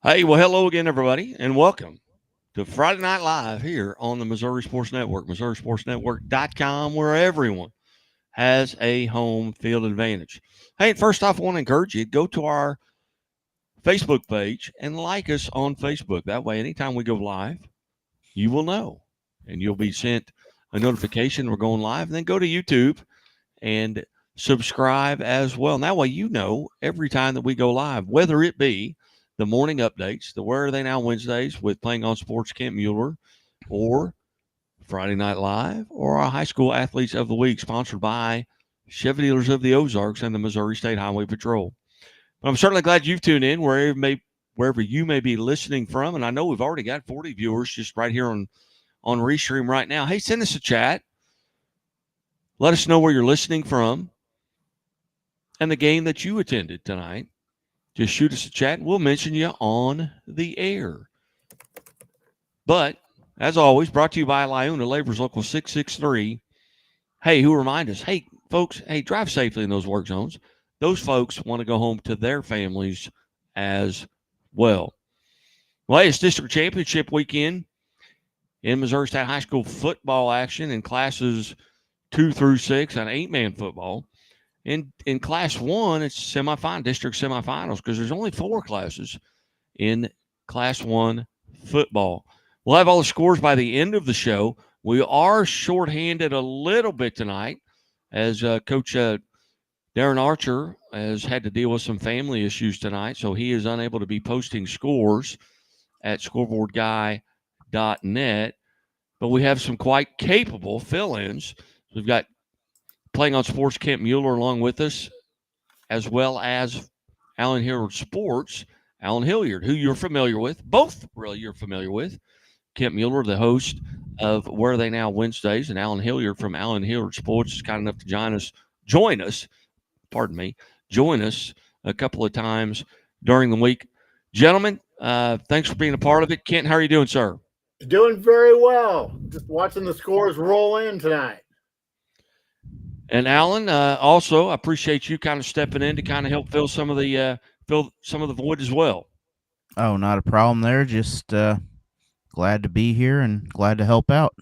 Hey, well, hello again, everybody, and welcome to Friday Night Live here on the Missouri Sports Network, MissouriSportsNetwork.com, where everyone has a home field advantage. Hey, first off, I want to encourage you to go to our Facebook page and like us on Facebook. That way, anytime we go live, you will know and you'll be sent a notification we're going live. And then go to YouTube and subscribe as well. And that way, you know every time that we go live, whether it be the morning updates, the Where Are They Now Wednesdays with Playing on Sports Kent Mueller, or Friday Night Live, or our High School Athletes of the Week, sponsored by Chevy Dealers of the Ozarks and the Missouri State Highway Patrol. But I'm certainly glad you've tuned in wherever you may be listening from. And I know we've already got 40 viewers just right here on Restream right now. Hey, send us a chat. Let us know where you're listening from and the game that you attended tonight. Just shoot us a chat and we'll mention you on the air. But as always, brought to you by Liona Labor's Local 663. Hey, who remind us, hey, folks, hey, drive safely in those work zones. Those folks want to go home to their families as well. Well, hey, it's district championship weekend in Missouri State High School football action in classes 2 through 6 on 8-man football. In Class 1, it's district semifinals, because there's only 4 classes in Class 1 football. We'll have all the scores by the end of the show. We are shorthanded a little bit tonight as Coach Darren Archer has had to deal with some family issues tonight, so he is unable to be posting scores at scoreboardguy.net. But we have some quite capable fill-ins. We've got Playing on Sports Kent Mueller along with us, as well as Allen Hilliard Sports, Alan Hilliard, who you're familiar with. Both really you're familiar with. Kent Mueller, the host of Where Are They Now Wednesdays, and Alan Hilliard from Alan Hilliard Sports is kind enough to join us a couple of times during the week. Gentlemen, thanks for being a part of it. Kent, how are you doing, sir? Doing very well. Just watching the scores roll in tonight. And Alan, also, I appreciate you kind of stepping in to kind of help fill some of the void as well. Oh, not a problem there. Just glad to be here and glad to help out.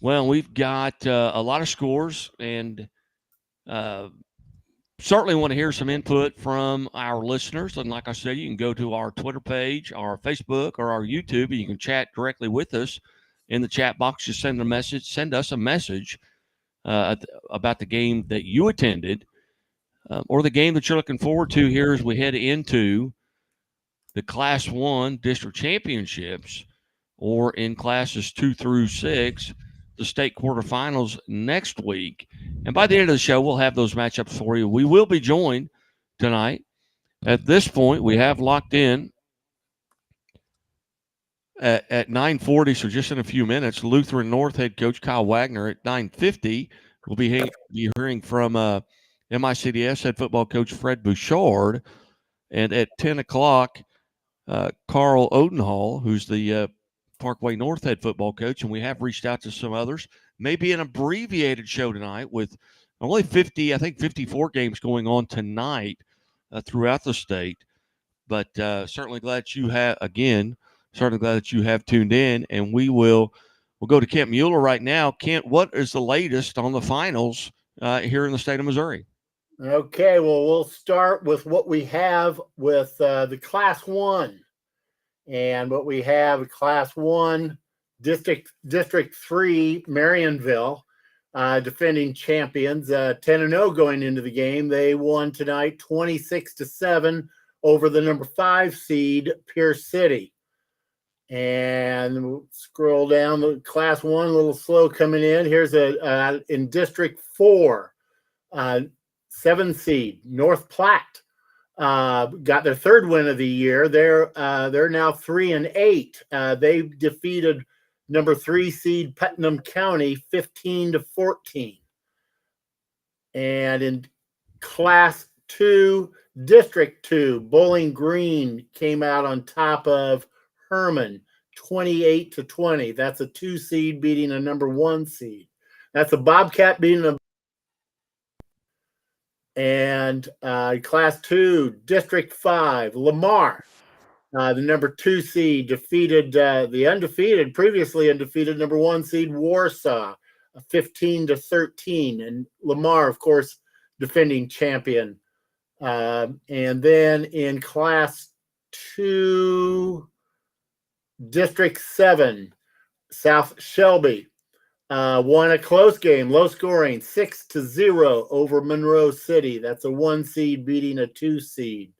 Well, we've got a lot of scores, and certainly want to hear some input from our listeners. And like I said, you can go to our Twitter page, our Facebook, or our YouTube, and you can chat directly with us in the chat box. Just send us a message about the game that you attended, or the game that you're looking forward to here as we head into the Class 1 district championships, or in classes 2 through 6, the state quarterfinals next week. And by the end of the show, we'll have those matchups for you. We will be joined tonight. At this point, we have locked in at 9:40, so just in a few minutes, Lutheran North head coach Kyle Wagner. At 9:50, we'll be hearing from MICDS head football coach Fred Bouchard. And at 10 o'clock, Carl Odenhall, who's the Parkway North head football coach, and we have reached out to some others. Maybe an abbreviated show tonight with only 54 games going on tonight throughout the state. But certainly glad that you have tuned in, and we'll go to Kent Mueller right now. Kent, what is the latest on the finals here in the state of Missouri? Okay, well, we'll start with what we have with the Class 1. And what we have, Class 1, District 3, Marionville, defending champions, 10-0 going into the game. They won tonight 26-7 over the number 5 seed, Pierce City. And we'll scroll down the Class 1, a little slow coming in. Here's in District 4, 7 seed, North Platte. Got their 3rd win of the year. They're now 3-8. They defeated number 3 seed Putnam County 15-14. And in Class 2, District 2, Bowling Green came out on top of Herman 28-20. That's a 2 seed beating a number 1 seed. That's a Bobcat beating a. And Class 2, District 5, Lamar The number 2 seed defeated the previously undefeated number 1 seed Warsaw, 15-13, and Lamar, of course, defending champion. And then in Class 2, District 7, South Shelby won a close game, low scoring, 6-0 over Monroe City. That's a 1 seed beating a 2 seed.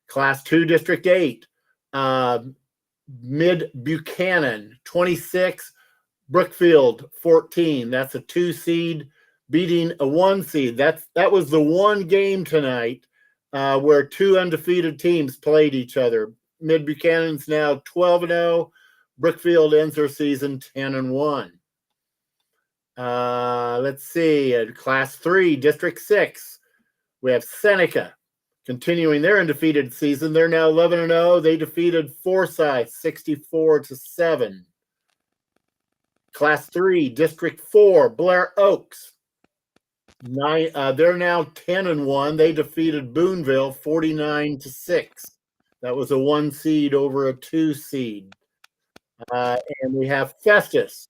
Class 2, District 8, Mid Buchanan, 26, Brookfield, 14. That's a 2 seed beating a 1 seed. That was the one game tonight where 2 undefeated teams played each other. Mid Buchanan's now 12-0. Brookfield ends their season 10-1. Let's see. Class 3, District 6, we have Seneca continuing their undefeated season. They're now 11-0. They defeated Forsyth 64-7. Class 3, District 4, Blair Oaks. They're now 10-1. They defeated Boonville 49-6. That was a 1 seed over a 2 seed. And we have Festus,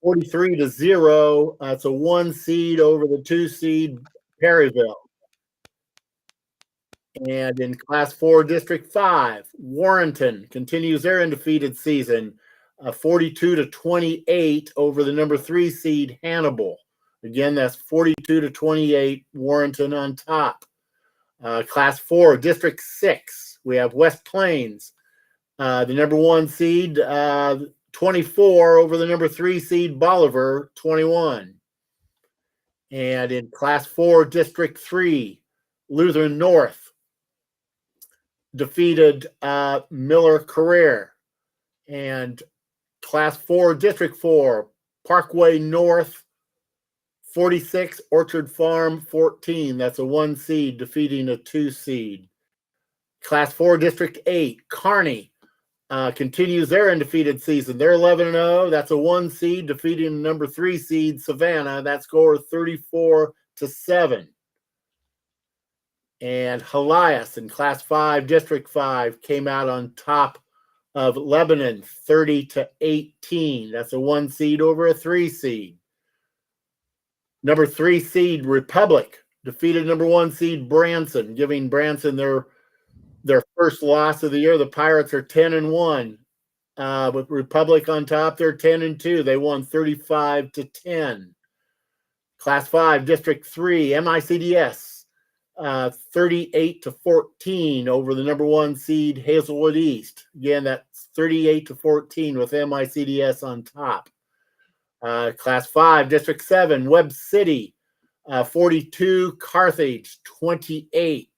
43-0. That's a 1 seed over the 2 seed Perryville. And in Class 4, District 5, Warrenton continues their undefeated season, 42-28 over the number 3 seed Hannibal. Again, that's 42-28, Warrenton on top. Class 4, District 6, we have West Plains, the number 1 seed, 24 over the number 3 seed Bolivar, 21. And in Class 4, District 3, Lutheran North defeated Miller Career. And Class 4, District 4, Parkway North, 46, Orchard Farm, 14. That's a 1 seed defeating a 2 seed. Class 4, District 8, Kearney continues their undefeated season. They're 11-0. That's a 1 seed defeating number 3 seed Savannah. That score 34-7. And Helias in Class 5, District 5 came out on top of Lebanon 30-18. That's a 1 seed over a 3 seed. Number 3 seed Republic defeated number 1 seed Branson, giving Branson their first loss of the year. The Pirates are 10-1. With Republic on top, they're 10-2. They won 35-10. Class 5, District 3, MICDS, 38-14 over the number 1 seed Hazelwood East. Again, that's 38-14 with MICDS on top. Class 5, District 7, Webb City, 42, Carthage, 28.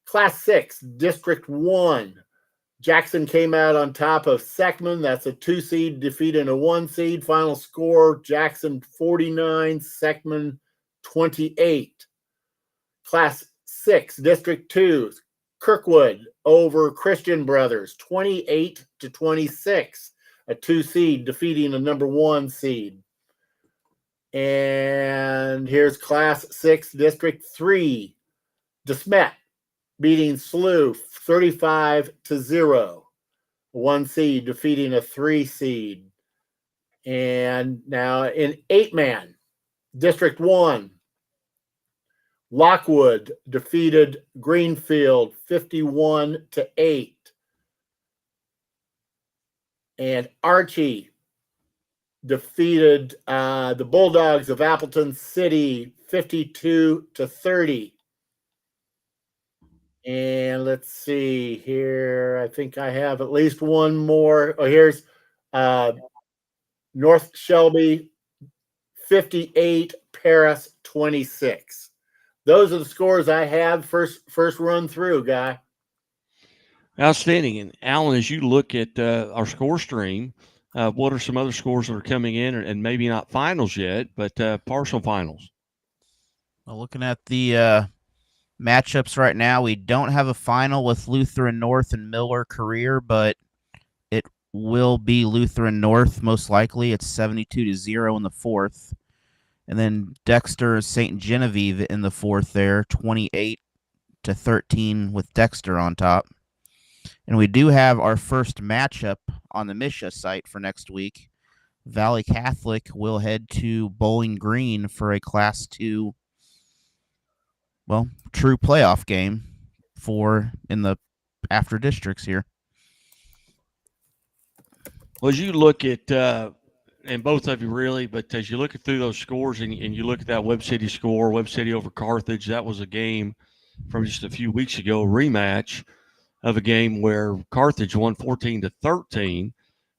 Class 6, District 1, Jackson came out on top of Seckman. That's a 2 seed defeating a 1 seed. Final score, Jackson 49, Seckman 28. Class 6, District 2, Kirkwood over Christian Brothers, 28-26. A 2 seed defeating a number 1 seed. And here's Class 6, District 3, DeSmet beating SLU 35-0. 1 seed defeating a 3 seed. And now in 8-man, District 1, Lockwood defeated Greenfield 51-8. And Archie defeated the Bulldogs of Appleton City 52-30. And let's see here. I think I have at least one more. Oh, here's North Shelby 58, Paris 26. Those are the scores I have first run through, Guy. Outstanding. And Alan, as you look at our score stream, what are some other scores that are coming in, and maybe not finals yet, but partial finals? Well, looking at the matchups right now, we don't have a final with Lutheran North and Miller Career, but it will be Lutheran North most likely. It's 72-0 in the 4th. And then Dexter St. Genevieve in the 4th there, 28-13 with Dexter on top. And we do have our first matchup on the Misha site for next week. Valley Catholic will head to Bowling Green for a Class 2, true playoff game in the after districts here. Well, as you look at, and both of you really, but as you look through those scores and you look at that Webb City score, Webb City over Carthage, that was a game from just a few weeks ago, a rematch of a game where Carthage won 14-13.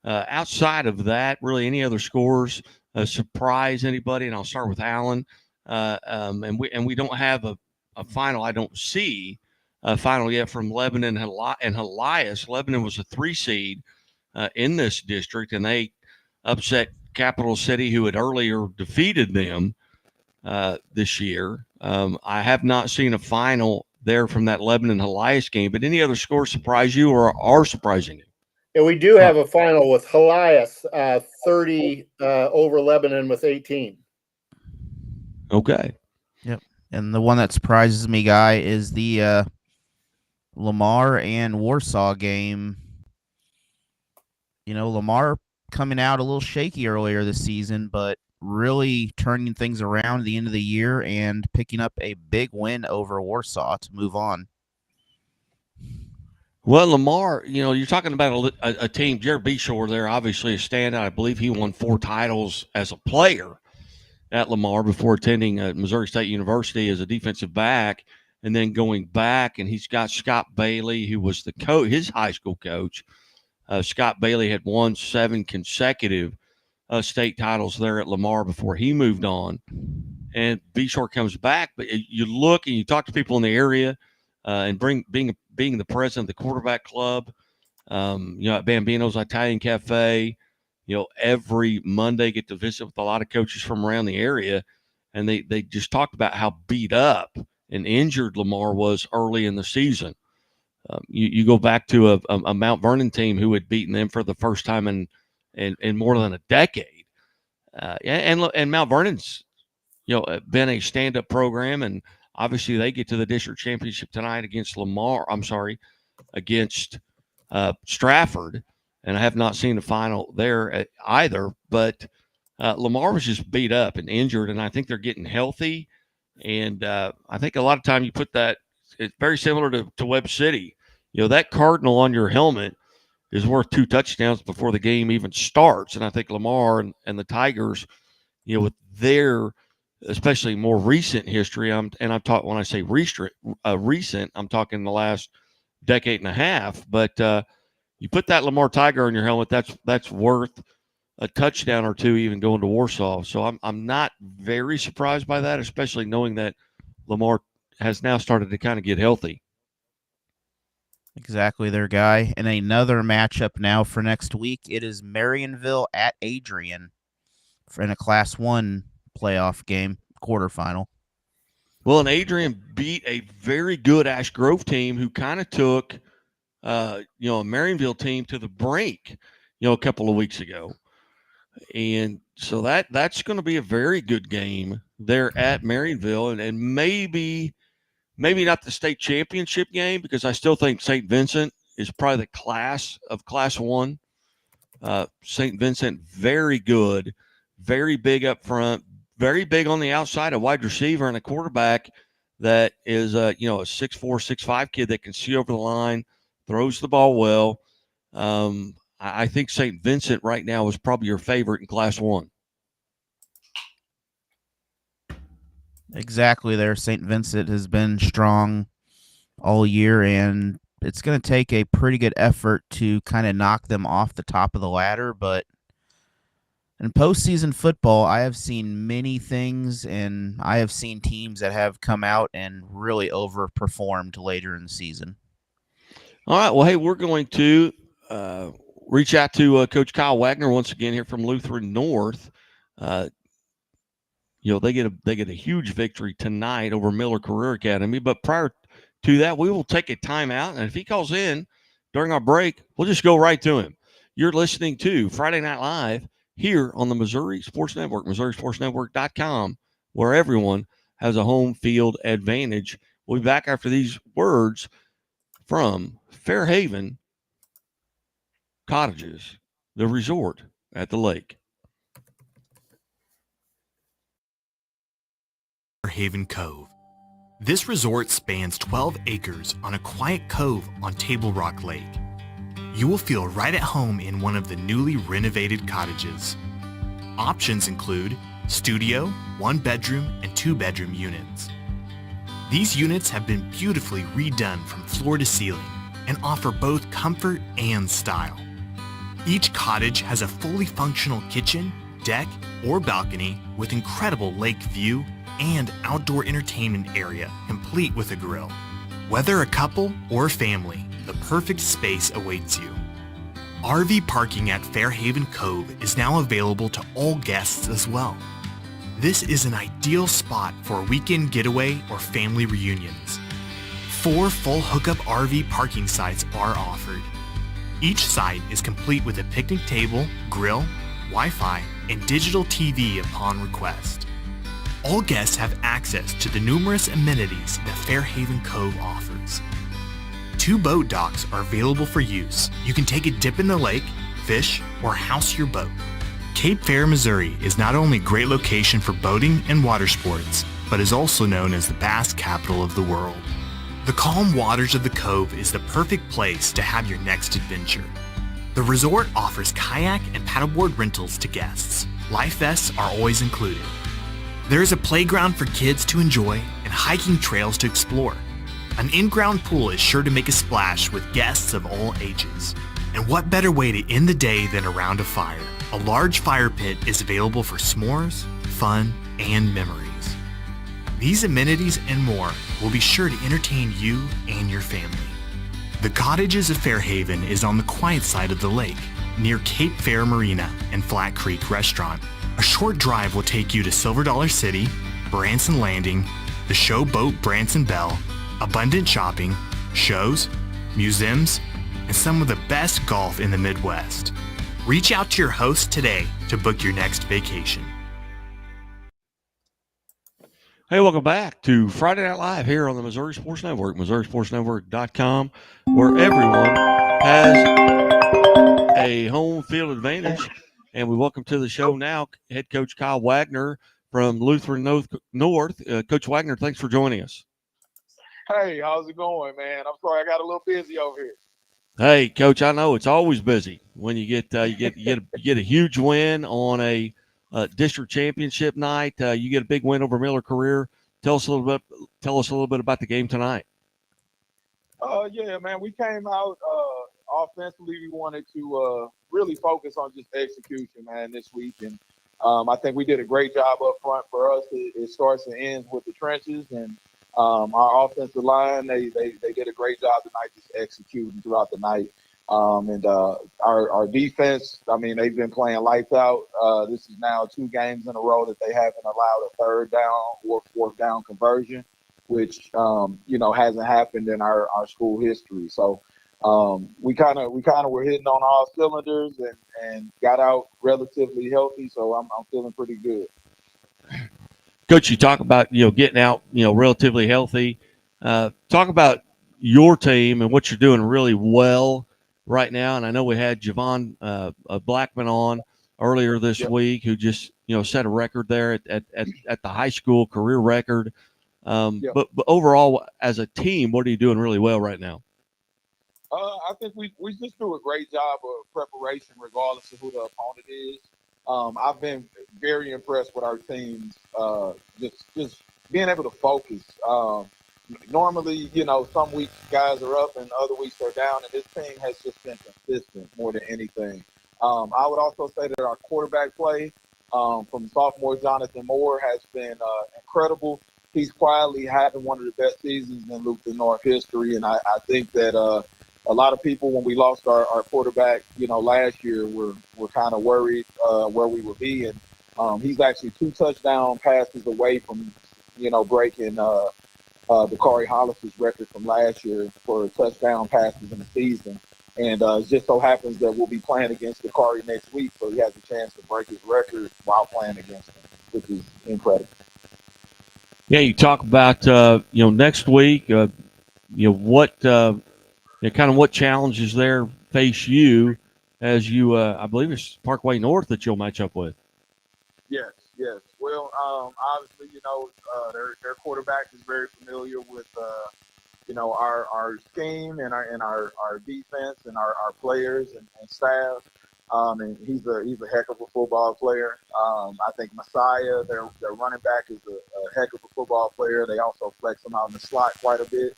Outside of that, really any other scores surprise anybody? And I'll start with Allen. And we don't have a final. I don't see a final yet from Lebanon and Elias. Lebanon was a 3 seed in this district, and they upset Capital City, who had earlier defeated them this year. I have not seen a final there from that Lebanon Elias game, but any other scores surprise you or are surprising you? And we do have a final with Elias 30 over Lebanon with 18. Okay. Yep. And the one that surprises me, Guy, is the Lamar and Warsaw game. Lamar coming out a little shaky earlier this season, but really turning things around at the end of the year and picking up a big win over Warsaw to move on. Well, Lamar, you're talking about a team. Jared Beshore there, obviously a standout. I believe he won 4 titles as a player at Lamar before attending Missouri State University as a defensive back, and then going back, and he's got Scott Bailey, who was his high school coach. Scott Bailey had won 7 consecutive state titles there at Lamar before he moved on. And Beshore comes back, but you look and you talk to people in the area, and being the president of the quarterback club, at Bambino's Italian Cafe, every Monday get to visit with a lot of coaches from around the area, and they just talked about how beat up and injured Lamar was early in the season. You go back to a Mount Vernon team who had beaten them for the first time in more than a decade, and Mount Vernon's been a stand-up program, and obviously they get to the district championship tonight against against Stratford, and I have not seen the final there either. But Lamar was just beat up and injured, and I think they're getting healthy. And I think a lot of time you put that, it's very similar to Webb City. That cardinal on your helmet is worth 2 touchdowns before the game even starts. And I think Lamar and the Tigers, with their especially more recent history, when I say recent, I'm talking the last decade and a half. But you put that Lamar Tiger on your helmet, that's worth a touchdown or 2 even going to Warsaw. So I'm not very surprised by that, especially knowing that Lamar has now started to kind of get healthy. Exactly there, Guy. And another matchup now for next week. It is Marionville at Adrian in a Class 1 playoff game, quarterfinal. Well, and Adrian beat a very good Ash Grove team who kind of took, a Marionville team to the brink, a couple of weeks ago. And so that's going to be a very good game there at Marionville, and maybe not the state championship game, because I still think St. Vincent is probably the class of Class 1. St. Vincent, very good, very big up front, very big on the outside, a wide receiver and a quarterback that is a 6'4", 6'5" kid that can see over the line, throws the ball well. I think St. Vincent right now is probably your favorite in Class 1. Exactly there. St. Vincent has been strong all year, and it's going to take a pretty good effort to kind of knock them off the top of the ladder. But in postseason football, I have seen many things, and I have seen teams that have come out and really overperformed later in the season. All right. Well, hey, we're going to reach out to Coach Kyle Wagner once again here from Lutheran North. They get a huge victory tonight over Miller Career Academy. But prior to that, we will take a timeout, and if he calls in during our break, we'll just go right to him. You're listening to Friday Night Live here on the Missouri Sports Network, MissouriSportsNetwork.com, where everyone has a home field advantage. We'll be back after these words from Fairhaven Cottages, the resort at the lake. Haven Cove. This resort spans 12 acres on a quiet cove on Table Rock Lake. You will feel right at home in one of the newly renovated cottages. Options include studio, 1-bedroom, and 2-bedroom units. These units have been beautifully redone from floor to ceiling and offer both comfort and style. Each cottage has a fully functional kitchen, deck, or balcony with incredible lake view and outdoor entertainment area complete with a grill. Whether a couple or family, the perfect space awaits you. RV parking at Fairhaven Cove is now available to all guests as well. This is an ideal spot for a weekend getaway or family reunions. 4 full hookup RV parking sites are offered. Each site is complete with a picnic table, grill, Wi-Fi, and digital TV upon request. All guests have access to the numerous amenities that Fairhaven Cove offers. 2 boat docks are available for use. You can take a dip in the lake, fish, or house your boat. Cape Fear, Missouri is not only a great location for boating and water sports, but is also known as the bass capital of the world. The calm waters of the cove is the perfect place to have your next adventure. The resort offers kayak and paddleboard rentals to guests. Life vests are always included. There is a playground for kids to enjoy and hiking trails to explore. An in-ground pool is sure to make a splash with guests of all ages. And what better way to end the day than around a fire? A large fire pit is available for s'mores, fun, and memories. These amenities and more will be sure to entertain you and your family. The Cottages of Fairhaven is on the quiet side of the lake, near Cape Fear Marina and Flat Creek Restaurant. A short drive will take you to Silver Dollar City, Branson Landing, the show boat Branson Bell, abundant shopping, shows, museums, and some of the best golf in the Midwest. Reach out to your host today to book your next vacation. Hey, welcome back to Friday Night Live here on the Missouri Sports Network, MissouriSportsNetwork.com, where everyone has a home field advantage. And we welcome to the show now head coach Kyle Wagner from Lutheran North. Coach Wagner, thanks for joining us. Hey, how's it going, man? I'm sorry I got a little busy over here. Hey, Coach, I know it's always busy when you get a huge win on a district championship night. You get a big win over Miller Career. Tell us a little bit about the game tonight. Yeah, man, we came out offensively. We wanted to really focus on just execution, man, this week, and I think we did a great job up front. For us, it starts and ends with the trenches, and our offensive line, they did a great job tonight just executing throughout the night. And our defense, I mean, they've been playing lights out. This is now 2 games in a row that they haven't allowed a 3rd down or 4th down conversion, which, hasn't happened in our school history. So we kind of were hitting on all cylinders and got out relatively healthy. So I'm feeling pretty good. Coach, you talk about, getting out, relatively healthy. Talk about your team and what you're doing really well right now. And I know we had Javon Blackman on earlier this week, who just, set a record there at the high school career record. But overall, as a team, what are you doing really well right now? I think we just do a great job of preparation regardless of who the opponent is. I've been very impressed with our teams, just being able to focus. Normally, some weeks guys are up and other weeks are down, and this team has just been consistent more than anything. I would also say that our quarterback play from sophomore Jonathan Moore has been incredible. He's quietly having one of the best seasons in Lutheran North history, and I think that a lot of people, when we lost our quarterback, last year, were kind of worried where we would be. And he's actually 2 touchdown passes away from, breaking Bakari Hollis's record from last year for touchdown passes in the season. And it just so happens that we'll be playing against Bakari next week, so he has a chance to break his record while playing against him, which is incredible. Yeah, you talk about, next week, what kind of what challenges there face you as you, I believe it's Parkway North that you'll match up with. Yes, yes. Well, obviously, their quarterback is very familiar with our scheme and our defense and our players and staff. And he's a heck of a football player. I think Messiah, their running back, is a heck of a football player. They also flex him out in the slot quite a bit.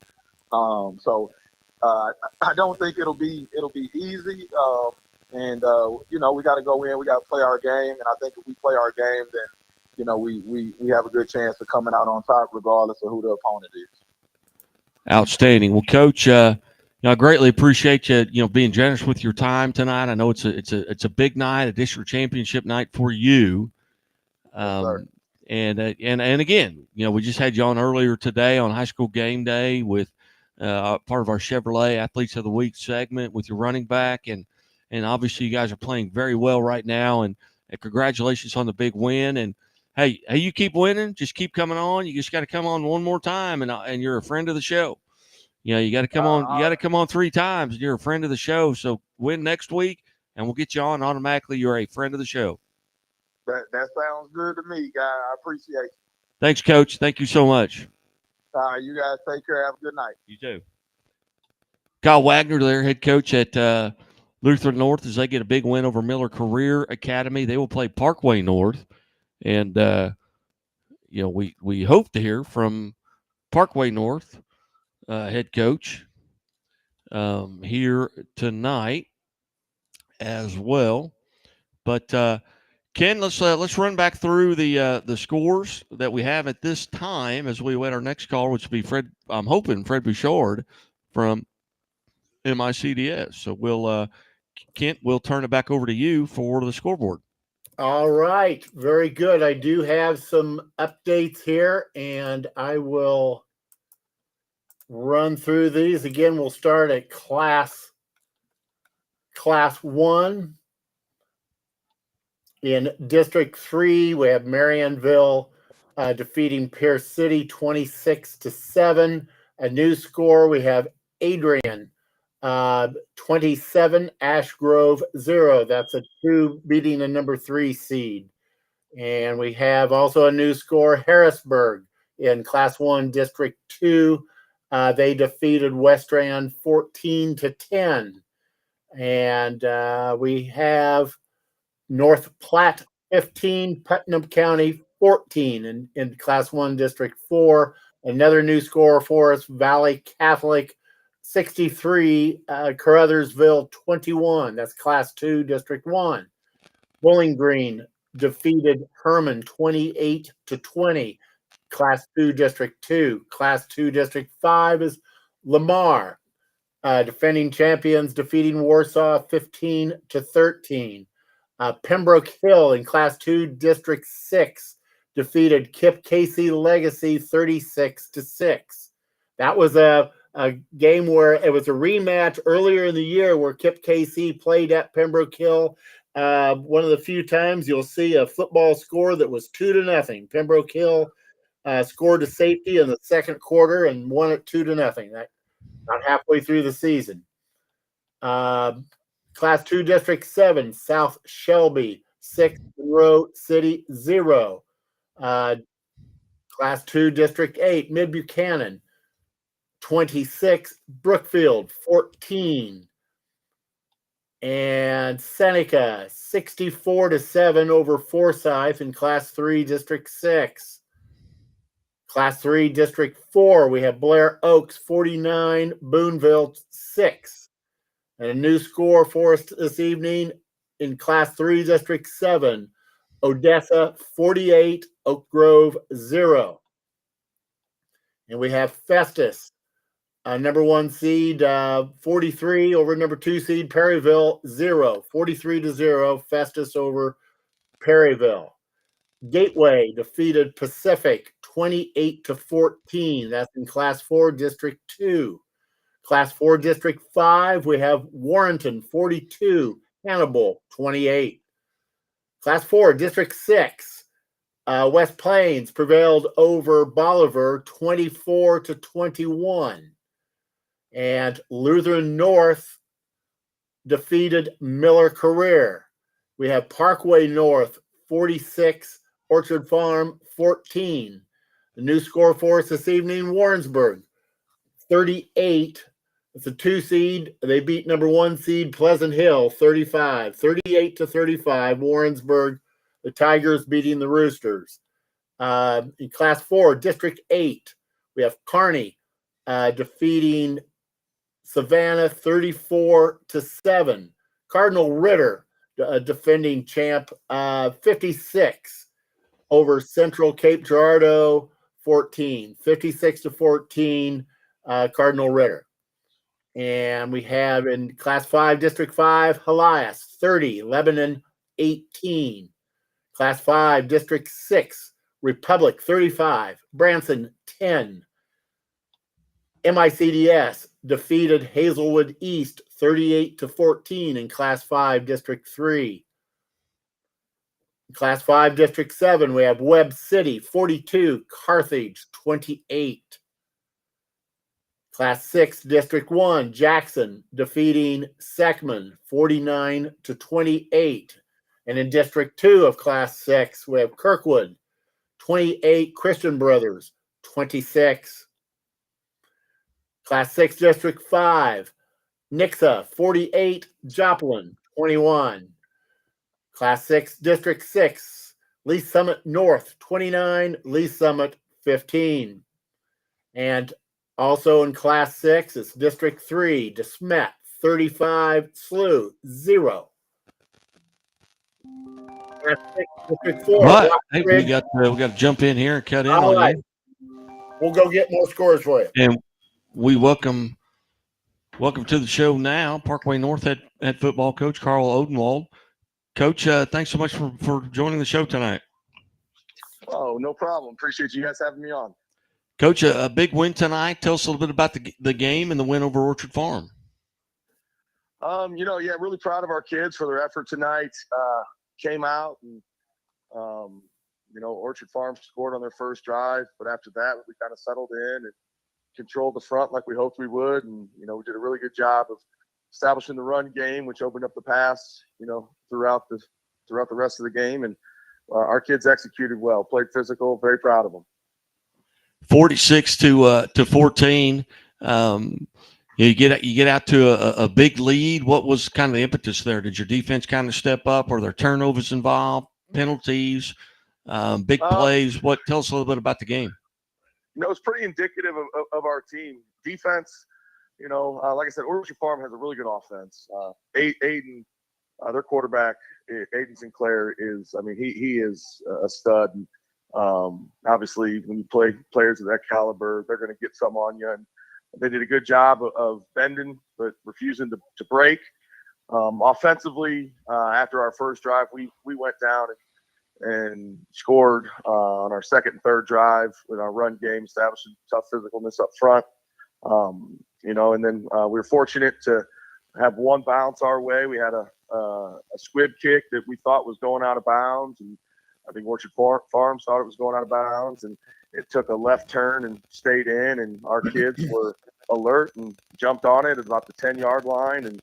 So I don't think it'll be easy. And we got to go in. We got to play our game. And I think if we play our game, then we have a good chance of coming out on top, regardless of who the opponent is. Outstanding. Well, Coach, I greatly appreciate you, being generous with your time tonight. I know it's a big night, a district championship night for you. And again, we just had you on earlier today on High School Game Day with part of our Chevrolet Athletes of the Week segment with your running back, and obviously you guys are playing very well right now. And congratulations on the big win. And hey, you keep winning, just keep coming on. You just got to come on one more time, and you're a friend of the show. You got to come on. You got to come on 3 times, and you're a friend of the show. So win next week, and we'll get you on automatically. You're a friend of the show. That sounds good to me, guy. I appreciate it. Thanks, Coach. Thank you so much. You guys take care. Have a good night. You too. Kyle Wagner, their head coach at Lutheran North, as they get a big win over Miller Career Academy. They will play Parkway North, and we hope to hear from Parkway North head coach here tonight as well. But Ken, let's run back through the scores that we have at this time as we await our next call, which will be Fred. I'm hoping Fred Bouchard from MICDS. So Kent, we'll turn it back over to you for the scoreboard. All right, very good. I do have some updates here, and I will run through these. Again, we'll start at Class 1. In District 3, we have Marionville defeating Pierce City 26-7. A new score, we have Adrian 27, Ash Grove 0. That's a 2 beating the number 3 seed. And we have also a new score, Harrisburg in Class 1, District 2. They defeated Westrand 14-10. And we have North Platte 15, Putnam County 14 in Class 1, District 4. Another new score for us, Valley Catholic 63, Caruthersville 21. That's Class 2, District 1. Bowling Green defeated Herman 28-20. Class 2, District 2. Class 2, District 5 is Lamar. Defending champions defeating Warsaw 15-13. Pembroke Hill in Class 2, District 6 defeated Kip Casey Legacy 36-6. That was a game where it was a rematch earlier in the year where Kip Casey played at Pembroke Hill. One of the few times you'll see a football score that was 2-0. Pembroke Hill scored to safety in the second quarter and won it 2-0. That about halfway through the season. Class 2, District 7, South Shelby 6, Monroe City 0. Class 2, District 8, Mid Buchanan 26, Brookfield 14. And Seneca 64-7 over Forsyth in Class 3, District 6. Class 3, District 4, we have Blair Oaks 49, Boonville 6. And a new score for us this evening in Class 3, District 7, Odessa 48, Oak Grove 0. And we have Festus, number 1 seed, 43 over number 2 seed, Perryville 0. 43-0, Festus over Perryville. Gateway defeated Pacific 28-14. That's in Class 4, District 2. Class 4, District 5, we have Warrenton 42, Hannibal 28. Class 4, District 6, West Plains prevailed over Bolivar 24-21. And Lutheran North defeated Miller Career. We have Parkway North 46, Orchard Farm 14. The new score for us this evening, Warrensburg 38. It's a 2 seed. They beat number 1 seed Pleasant Hill 35, 38-35. Warrensburg, the Tigers beating the Roosters. In Class 4, District 8, we have Kearney defeating Savannah 34-7. Cardinal Ritter, defending champ, 56 over Central Cape Girardeau 14, 56-14. Cardinal Ritter. And we have in Class 5, District 5, Helias 30, Lebanon 18. Class 5, District 6, Republic 35, Branson 10. MICDS defeated Hazelwood East 38-14 in Class 5, District 3. In Class 5, District 7, we have Webb City 42, Carthage 28. Class 6, District 1, Jackson defeating Seckman 49-28. And in District 2 of Class 6, we have Kirkwood 28, Christian Brothers 26. Class 6, District 5, Nixa 48, Joplin 21. Class 6, District 6, Lee Summit North 29, Lee Summit 15. And also in Class 6, it's District 3, DeSmet 35, SLU 0. Class 6, District 4. Right. Hey, we got to jump in here and cut in All on right. you. We'll go get more scores for you. And we welcome to the show now, Parkway North head football coach Carl Odenwald. Coach, thanks so much for joining the show tonight. Oh, no problem. Appreciate you guys having me on. Coach, a big win tonight. Tell us a little bit about the game and the win over Orchard Farm. Really proud of our kids for their effort tonight. Came out and, Orchard Farm scored on their first drive, but after that, we kind of settled in and controlled the front like we hoped we would. And, we did a really good job of establishing the run game, which opened up the pass, throughout the rest of the game. And our kids executed well, played physical, very proud of them. 46-14. You get out to a big lead. What was kind of the impetus there? Did your defense kind of step up? Are there turnovers involved, penalties, big plays? Tell us a little bit about the game. It's pretty indicative of our team. Defense, like I said, Orchard Farm has a really good offense. Aiden, their quarterback, Aiden Sinclair, he is a stud. And, obviously, when you play players of that caliber, they're going to get some on you. And they did a good job of bending, but refusing to break. Offensively, after our first drive, we went down and scored on our second and third drive with our run game, establishing tough physicalness up front. And then we were fortunate to have one bounce our way. We had a squib kick that we thought was going out of bounds, and I think Orchard Farms thought it was going out of bounds, and it took a left turn and stayed in, and our kids were alert and jumped on it at about the 10-yard line and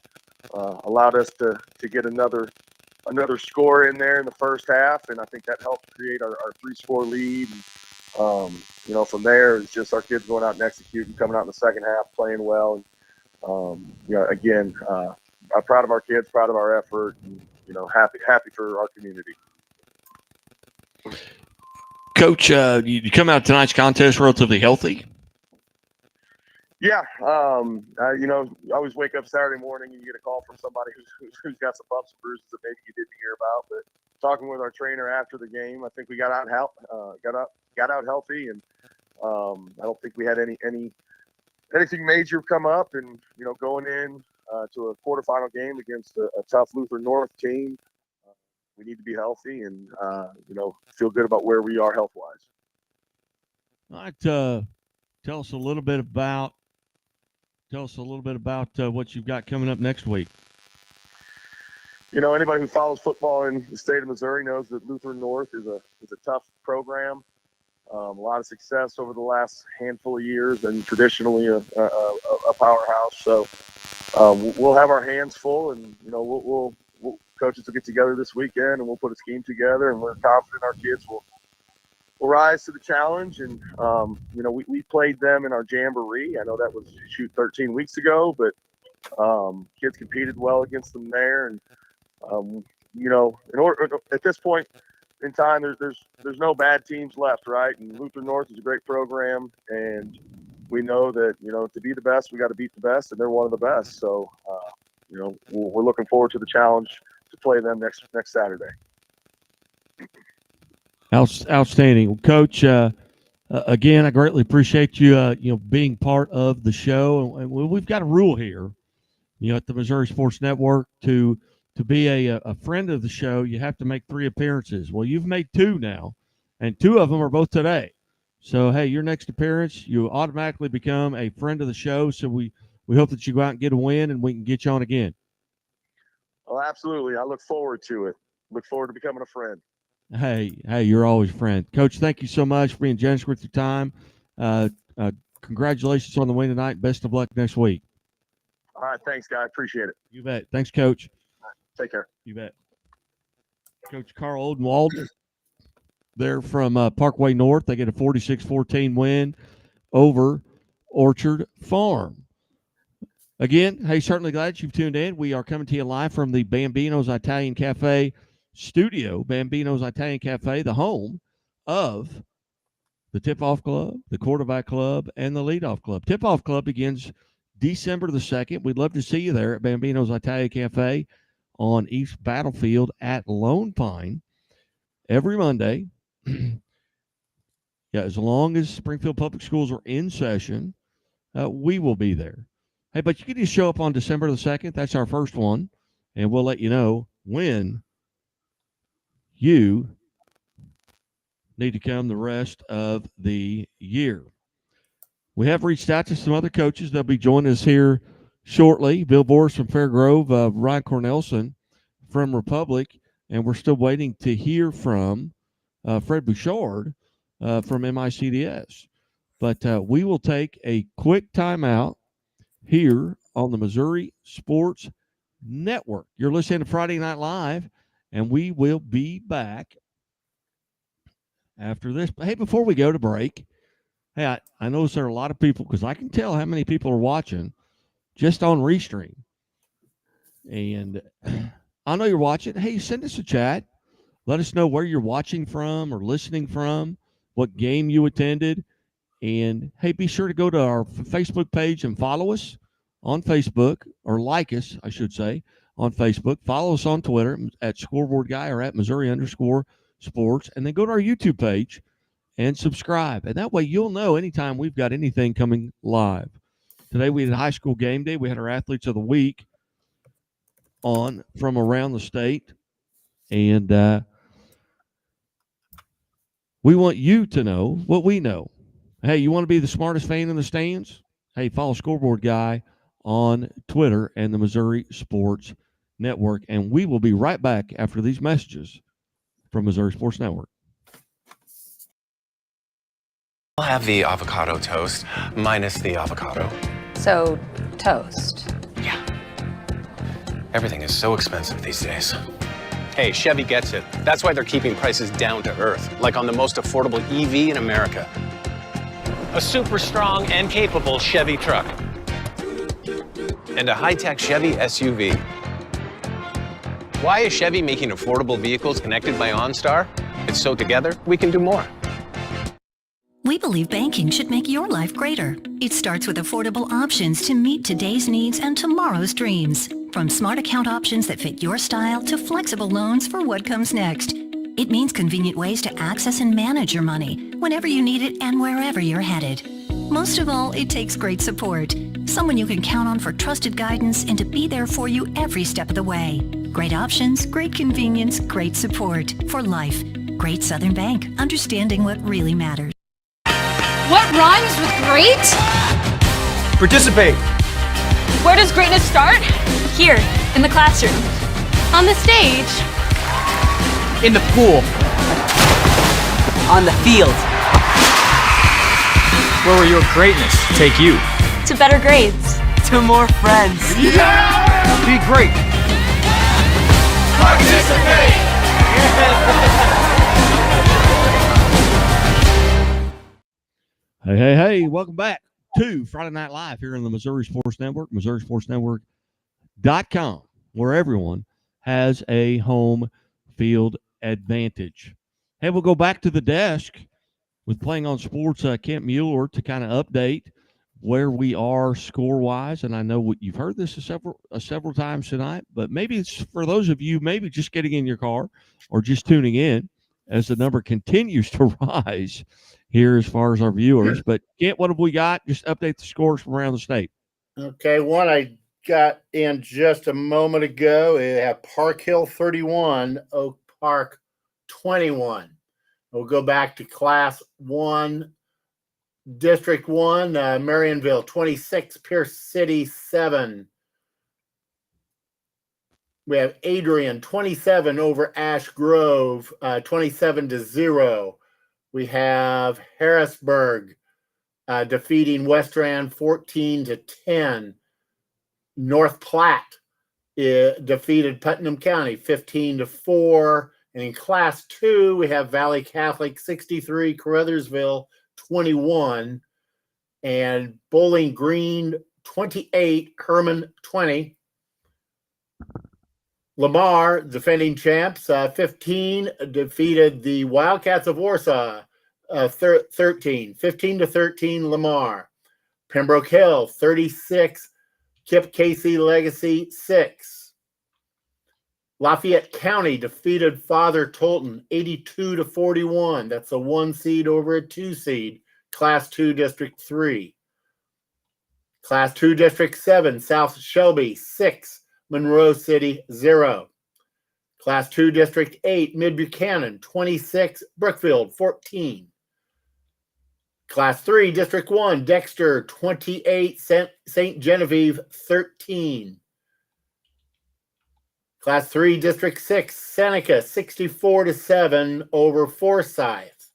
allowed us to get another score in there in the first half, and I think that helped create our 3-score lead. And, from there, it's just our kids going out and executing, coming out in the second half, playing well. And, again, I'm proud of our kids, proud of our effort, and, happy for our community. Coach, you come out of tonight's contest relatively healthy. Yeah, I always wake up Saturday morning and you get a call from somebody who's got some bumps and bruises that maybe you didn't hear about. But talking with our trainer after the game, I think we got out healthy, and I don't think we had anything major come up. And going in to a quarterfinal game against a tough Lutheran North team, we need to be healthy and feel good about where we are health wise. All right, tell us a little bit about what you've got coming up next week. Anybody who follows football in the state of Missouri knows that Lutheran North is a tough program. A lot of success over the last handful of years, and traditionally a powerhouse. So we'll have our hands full, and we'll coaches will get together this weekend, and we'll put a scheme together, and we're confident our kids will rise to the challenge. And we played them in our jamboree. I know that was 13 weeks ago, but kids competed well against them there. And in order at this point in time, there's no bad teams left, right? And Luther North is a great program, and we know that to be the best, we got to beat the best, and they're one of the best. So we're looking forward to the challenge to play them next Saturday. Outstanding, Coach. Again, I greatly appreciate you being part of the show. And we've got a rule here, at the Missouri Sports Network to be a friend of the show. You have to make 3 appearances. Well, you've made 2 now, and 2 of them are both today. So hey, your next appearance, you automatically become a friend of the show. So we hope that you go out and get a win, and we can get you on again. Oh, absolutely. I look forward to it. Look forward to becoming a friend. Hey, you're always a friend. Coach, thank you so much for being generous with your time. Congratulations on the win tonight. Best of luck next week. All right. Thanks, guy. Appreciate it. You bet. Thanks, Coach. Take care. You bet. Coach Carl Odenwald, they're from Parkway North. They get a 46-14 win over Orchard Farm. Again, hey, certainly glad you've tuned in. We are coming to you live from the Bambino's Italian Cafe studio. Bambino's Italian Cafe, the home of the Tip-Off Club, the Quarterback Club, and the Leadoff Club. Tip-Off Club begins December the 2nd. We'd love to see you there at Bambino's Italian Cafe on East Battlefield at Lone Pine every Monday. As long as Springfield Public Schools are in session, we will be there. Hey, but you can just show up on December the 2nd. That's our first one, and we'll let you know when you need to come the rest of the year. We have reached out to some other coaches. They'll be joining us here shortly. Bill Boris from Fairgrove, Ryan Cornelson from Republic, and we're still waiting to hear from Fred Bouchard from MICDS. But we will take a quick timeout here on the Missouri Sports Network. You're listening to Friday Night Live, and we will be back after this. But hey, before we go to break, hey, I notice there are a lot of people, because I can tell how many people are watching just on Restream. And I know you're watching. Hey, send us a chat. Let us know where you're watching from or listening from, what game you attended. And hey, be sure to go to our Facebook page and follow us on Facebook, or like us, I should say, on Facebook. Follow us on Twitter at Scoreboard Guy or at Missouri_sports. And then go to our YouTube page and subscribe. And that way you'll know anytime we've got anything coming live. Today we had high school game day. We had our athletes of the week on from around the state. And we want you to know what we know. Hey, you want to be the smartest fan in the stands? Hey, follow Scoreboard Guy on Twitter and the Missouri Sports Network. And we will be right back after these messages from Missouri Sports Network. I'll have the avocado toast minus the avocado. So, toast. Yeah. Everything is so expensive these days. Hey, Chevy gets it. That's why they're keeping prices down to earth, like on the most affordable EV in America. A super strong and capable Chevy truck. And a high-tech Chevy SUV. Why is Chevy making affordable vehicles connected by OnStar? It's so together we can do more. We believe banking should make your life greater. It starts with affordable options to meet today's needs and tomorrow's dreams. From smart account options that fit your style to flexible loans for what comes next. It means convenient ways to access and manage your money whenever you need it and wherever you're headed. Most of all, it takes great support. Someone you can count on for trusted guidance and to be there for you every step of the way. Great options, great convenience, great support. For life. Great Southern Bank. Understanding what really matters. What rhymes with great? Participate. Where does greatness start? Here, in the classroom. On the stage. In the pool. On the field. Where will your greatness take you? To better grades. to more friends. Yeah! Be great. Participate! Hey, welcome back to Friday Night Live here on the Missouri Sports Network, MissouriSportsNetwork.com, where everyone has a home field advantage. Hey, we'll go back to the desk with Playing on Sports, Kent Mueller, to kind of update where we are score-wise. And I know what you've heard this several times tonight, but maybe it's for those of you maybe just getting in your car or just tuning in as the number continues to rise here as far as our viewers. But Kent, what have we got? Just update the scores from around the state. Okay, one I got in just a moment ago. We have Park Hill 31, Oak Park 21. We'll go back to Class 1, District 1, Marionville 26, Pierce City 7. We have Adrian 27 over Ash Grove, 27-0. We have Harrisburg defeating West Rand 14-10. North Platte defeated Putnam County 15-4. And in Class 2, we have Valley Catholic 63, Caruthersville 21, and Bowling Green 28, Herman 20. Lamar, defending champs, 15, defeated the Wildcats of Warsaw 13, 15-13 Lamar. Pembroke Hill 36, Kip Casey Legacy 6. Lafayette County defeated Father Tolton 82-41. That's a 1 seed over a 2 seed. Class 2 District 3. Class 2 District 7, South Shelby 6, Monroe City 0. Class 2 District 8, Mid Buchanan 26, Brookfield 14. Class 3 District 1, Dexter 28, St. Genevieve 13. Class 3 District 6, Seneca 64-7 over Forsyth.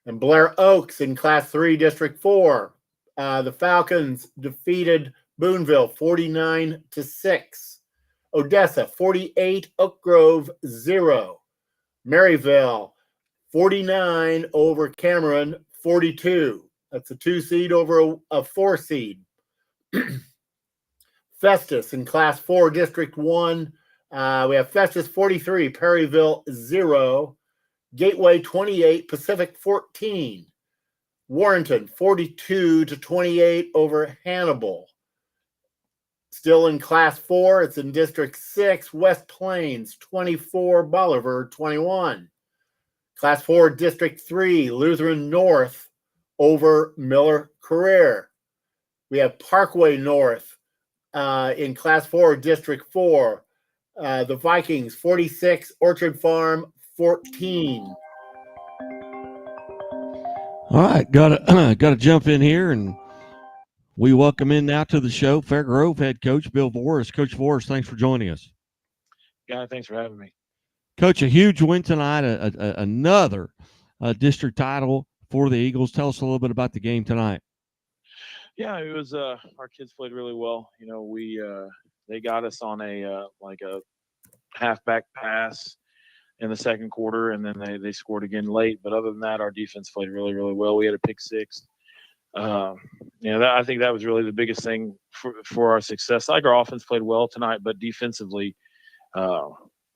And Blair Oaks in Class 3 District 4. The Falcons defeated Boonville 49-6. Odessa 48, Oak Grove 0. Maryville 49 over Cameron 42. That's a 2 seed over a 4 seed. Festus in Class 4 District 1. We have Festus 43, Perryville 0. Gateway 28, Pacific 14. Warrenton 42-28 over Hannibal. Still in Class 4, it's in District 6, West Plains 24, Bolivar 21. Class 4, District 3, Lutheran North over Miller Career. We have Parkway North in Class 4, District 4. The Vikings 46, Orchard Farm 14. All right, gotta jump in here, and we welcome in now to the show Fair Grove head coach Bill Voris. Coach Voris, thanks for joining us. Guy, thanks for having me. Coach, a huge win tonight, another district title for the Eagles. Tell us a little bit about the game tonight. Yeah, it was our kids played really well. You know, they got us on a halfback pass in the second quarter, and then they scored again late. But other than that, our defense played really, really well. We had a pick six. I think that was really the biggest thing for our success. Like, our offense played well tonight, but defensively,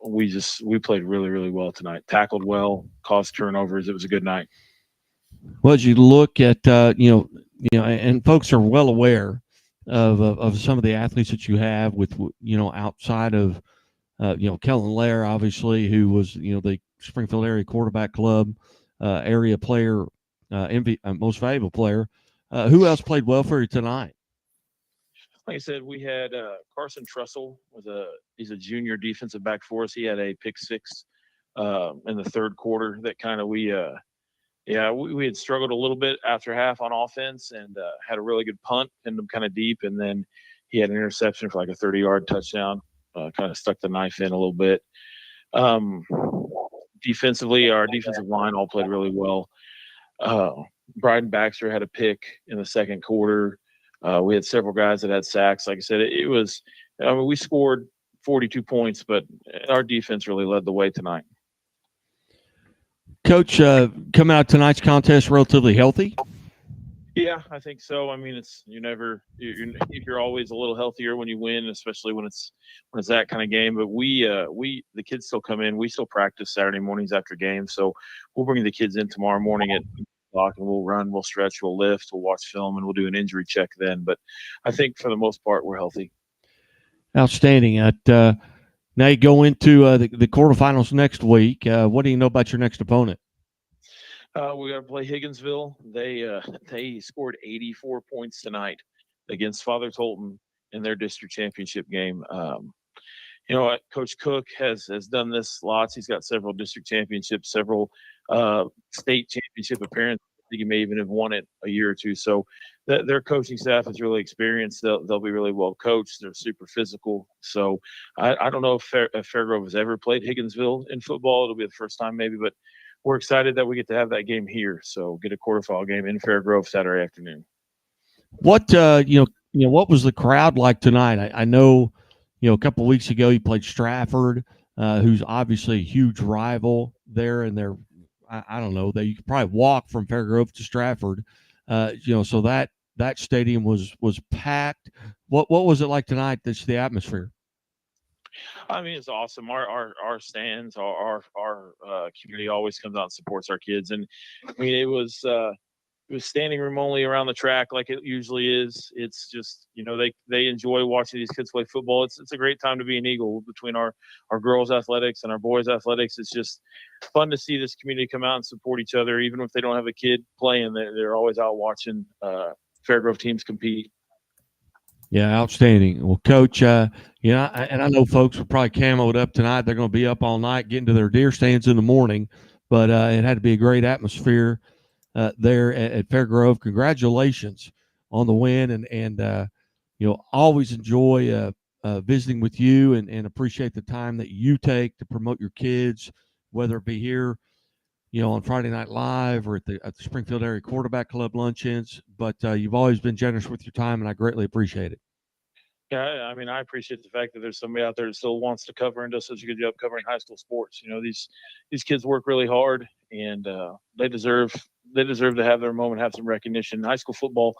we played really, really well tonight. Tackled well, caused turnovers. It was a good night. Well, as you look at and folks are well aware of some of the athletes that you have with outside of Kellen Lair, obviously, who was the Springfield area quarterback club area player, most valuable player. Who else played well for you tonight? Like I said, we had Carson Trussell he's a junior defensive back for us. He had a pick six in the third quarter that kind of we had struggled a little bit after half on offense, and had a really good punt, pinned him kind of deep, and then he had an interception for like a 30-yard touchdown. Kind of stuck the knife in a little bit. Defensively, our defensive line all played really well. Bryden Baxter had a pick in the second quarter. We had several guys that had sacks. Like I said, it was. I mean, we scored 42 points, but our defense really led the way tonight. Coach, coming out of tonight's contest relatively healthy? Yeah, I think so. I mean, it's you're always a little healthier when you win, especially when it's that kind of game. But the kids still come in. We still practice Saturday mornings after games, so we'll bring the kids in tomorrow morning at o'clock, and we'll run, we'll stretch, we'll lift, we'll watch film, and we'll do an injury check then. But I think for the most part, we're healthy. Outstanding. Now you go into the quarterfinals next week. What do you know about your next opponent? We got to play Higginsville. They scored 84 points tonight against Father Tolton in their district championship game. Coach Cook has done this lots. He's got several district championships, several state championship appearances. I think he may even have won it a year or two. So their coaching staff is really experienced. They'll be really well coached. They're super physical. So I don't know if Fairgrove has ever played Higginsville in football. It'll be the first time maybe, but we're excited that we get to have that game here. So get a quarterfinal game in Fairgrove Saturday afternoon. What what was the crowd like tonight? I know, a couple of weeks ago you played Stratford, who's obviously a huge rival there, and they're I don't know, you could probably walk from Fairgrove to Stratford. So that stadium was packed. What was it like tonight? That's the atmosphere. I mean, it's awesome. Our stands, our community always comes out and supports our kids. And I mean, it was standing room only around the track like it usually is. It's just, they enjoy watching these kids play football. It's a great time to be an Eagle between our girls athletics and our boys athletics. It's just fun to see this community come out and support each other. Even if they don't have a kid playing, they're always out watching Fairgrove teams compete. Yeah, outstanding. Well, Coach, and I know folks were probably camoed up tonight. They're going to be up all night getting to their deer stands in the morning, but it had to be a great atmosphere there at Fairgrove. Congratulations on the win, and always enjoy visiting with you and appreciate the time that you take to promote your kids, whether it be here, on Friday Night Live or at the Springfield Area Quarterback Club luncheons. But you've always been generous with your time, and I greatly appreciate it. Yeah, I mean, I appreciate the fact that there's somebody out there that still wants to cover and does such a good job covering high school sports. These kids work really hard, and they deserve to have their moment, have some recognition. High school football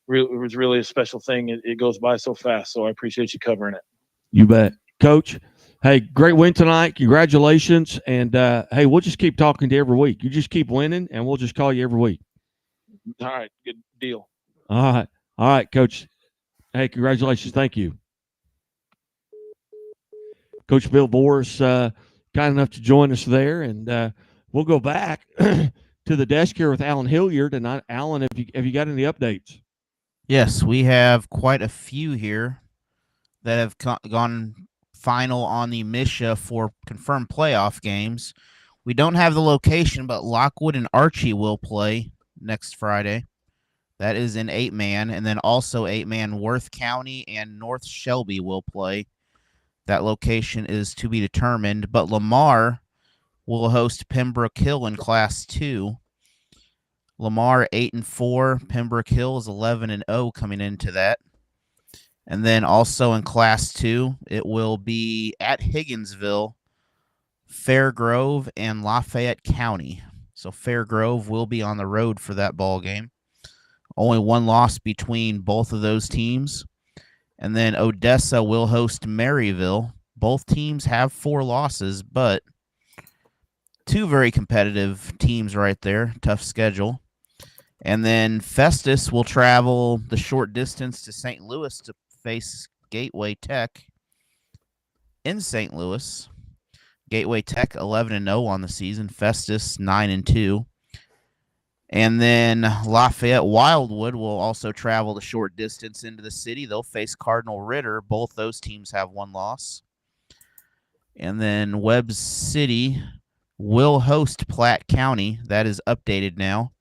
was really a special thing. It goes by so fast, so I appreciate you covering it. You bet. Coach, hey, great win tonight. Congratulations. And, hey, we'll just keep talking to you every week. You just keep winning, and we'll just call you every week. All right. Good deal. All right, Coach. Hey, congratulations. Thank you. Coach Bill Boris, kind enough to join us there. And we'll go back to the desk here with Alan Hilliard. And Alan, have you got any updates? Yes, we have quite a few here that have gone final on the MSHA for confirmed playoff games. We don't have the location, but Lockwood and Archie will play next Friday. That is in 8-man, and then also 8-man Worth County and North Shelby will play. That location is to be determined, but Lamar will host Pembroke Hill in Class 2. Lamar 8-4, Pembroke Hill is 11-0 coming into that. And then also in Class 2, it will be at Higginsville, Fairgrove, and Lafayette County. So Fairgrove will be on the road for that ball game. Only one loss between both of those teams. And then Odessa will host Maryville. Both teams have 4 losses, but 2 very competitive teams right there. Tough schedule. And then Festus will travel the short distance to St. Louis to face Gateway Tech in St. Louis. Gateway Tech 11-0 on the season. Festus 9-2. And then Lafayette Wildwood will also travel the short distance into the city. They'll face Cardinal Ritter. Both those teams have 1 loss. And then Webb City will host Platte County. That is updated now.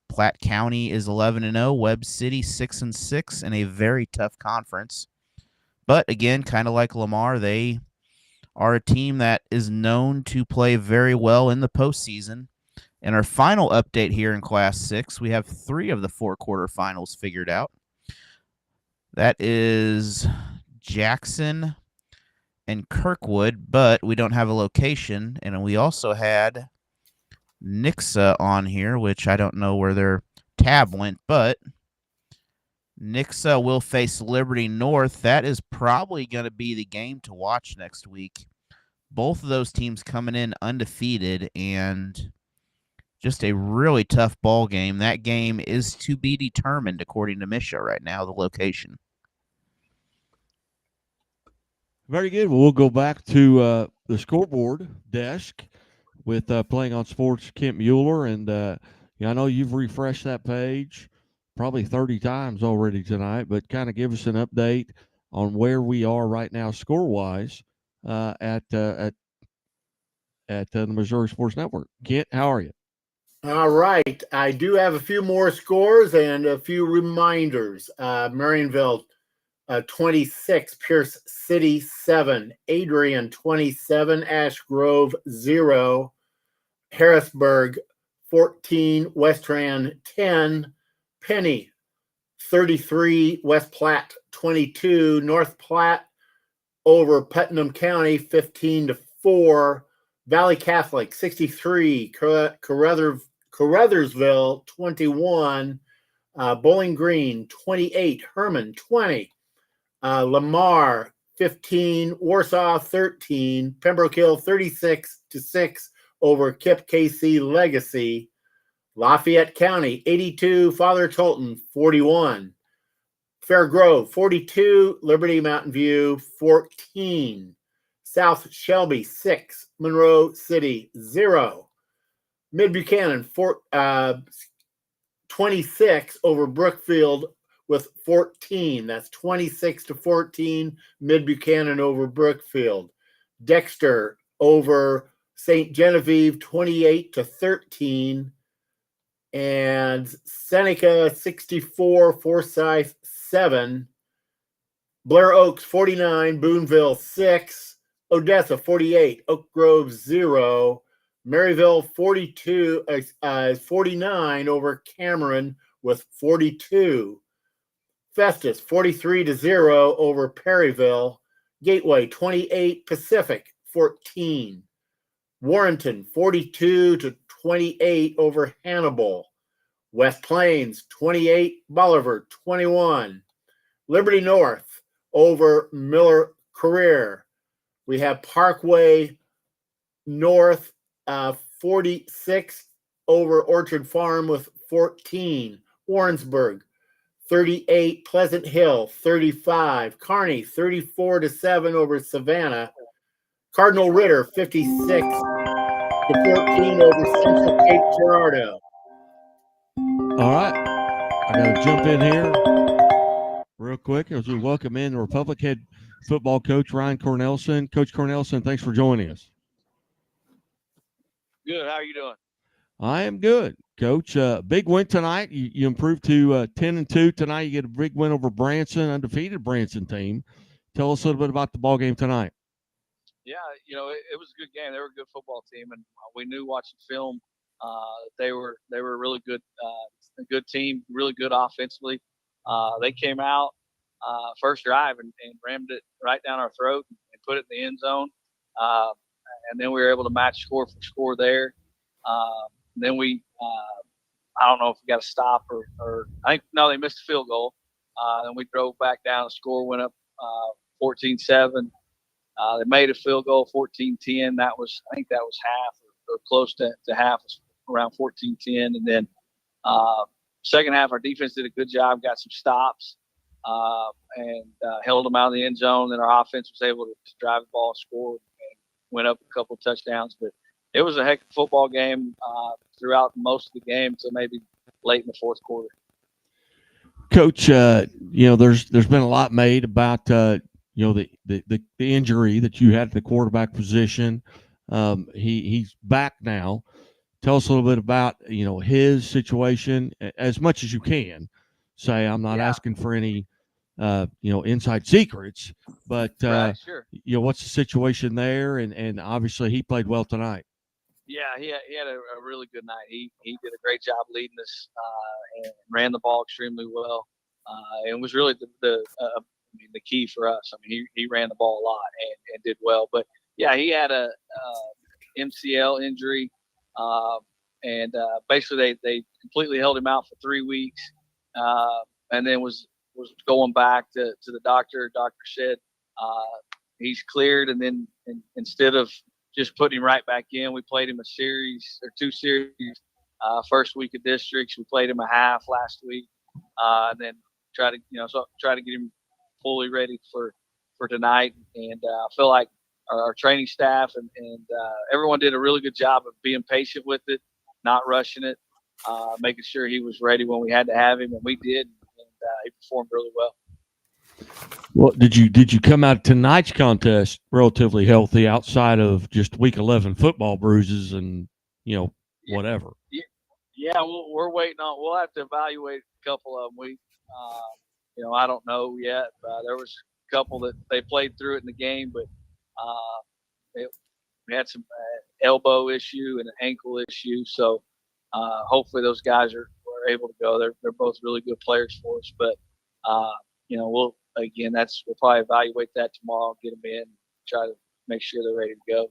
Platte County is 11-0. Webb City 6-6 in a very tough conference. But again, kind of like Lamar, they are a team that is known to play very well in the postseason. And our final update here in Class 6, we have 3 of the 4 quarterfinals figured out. That is Jackson and Kirkwood, but we don't have a location. And we also had Nixa on here, which I don't know where their tab went, but Nixa will face Liberty North. That is probably going to be the game to watch next week. Both of those teams coming in undefeated and just a really tough ball game. That game is to be determined, according to Misha right now, the location. Very good. Well, we'll go back to the scoreboard desk with Playing on Sports, Kent Mueller. And I know you've refreshed that page probably 30 times already tonight, but kind of give us an update on where we are right now score-wise at the Missouri Sports Network. Kent, how are you? All right. I do have a few more scores and a few reminders. Marionville 26, Pierce City 7, Adrian 27, Ash Grove 0, Harrisburg 14, Westran 10, Penny 33, West Platte 22, North Platte over Putnam County 15-4, Valley Catholic 63, Caruthersville 21, Bowling Green 28, Herman 20, Lamar 15, Warsaw 13, Pembroke Hill 36-6 over Kip KC Legacy, Lafayette County 82, Father Tolton 41, Fair Grove 42, Liberty Mountain View 14, South Shelby 6, Monroe City 0, Mid Buchanan 26 over Brookfield with 14. That's 26-14. Mid Buchanan over Brookfield. Dexter over St. Genevieve 28-13. And Seneca 64, Forsyth 7. Blair Oaks 49, Boonville 6. Odessa 48, Oak Grove 0. Maryville 49 over Cameron with 42. Festus 43-0 over Perryville. Gateway 28, Pacific 14. Warrenton 42-28 over Hannibal. West Plains 28, Bolivar 21. Liberty North over Miller Career. We have Parkway North 46 over Orchard Farm with 14. Warrensburg 38, Pleasant Hill 35. Kearney 34-7 over Savannah. Cardinal Ritter 56-14 over Central Cape Girardeau. All right. I got to jump in here real quick as we welcome in the Republic head football coach, Ryan Cornelson. Coach Cornelson, thanks for joining us. Good. How are you doing? I am good, Coach. Big win tonight. You improved to 10-2 tonight. You get a big win over Branson, undefeated Branson team. Tell us a little bit about the ball game tonight. Yeah, it was a good game. They were a good football team, and we knew watching film they were a really good, a good team, really good offensively. They came out first drive and rammed it right down our throat and put it in the end zone. And then we were able to match score for score there. Then we, I don't know if we got a stop or I think, no, they missed a field goal. Then we drove back down. The score went up 14-7. They made a field goal 14-10. I think that was half or close to half, around 14-10. And then second half, our defense did a good job, got some stops, and held them out of the end zone. Then our offense was able to drive the ball, score, and went up a couple of touchdowns. But it was a heck of a football game throughout most of the game until maybe late in the fourth quarter. Coach, there's been a lot made about the injury that you had at the quarterback position. He's back now. Tell us a little bit about his situation as much as you can. Say I'm not asking for any inside secrets, but right, sure. What's the situation there? And obviously he played well tonight. Yeah, he had a really good night. He did a great job leading us and ran the ball extremely well. and was really the key for us. I mean, he ran the ball a lot and did well. But yeah, he had a MCL injury, and basically they completely held him out for 3 weeks, and then was going back to the doctor. Doctor said he's cleared, and then instead of just putting him right back in, we played him a series or 2 series. First week of districts, we played him a half last week, and then try to get him fully ready for tonight. And I feel like our training staff and everyone did a really good job of being patient with it, not rushing it, making sure he was ready when we had to have him, and we did. And he performed really well. Well, did you come out of tonight's contest relatively healthy outside of just week 11 football bruises and whatever? Yeah, we're waiting on. We'll have to evaluate a couple of them. I don't know yet. There was a couple that they played through it in the game, but we had some elbow issue and an ankle issue. So hopefully those guys are able to go. They're both really good players for us. But we'll probably evaluate that tomorrow, get them in, try to make sure they're ready to go.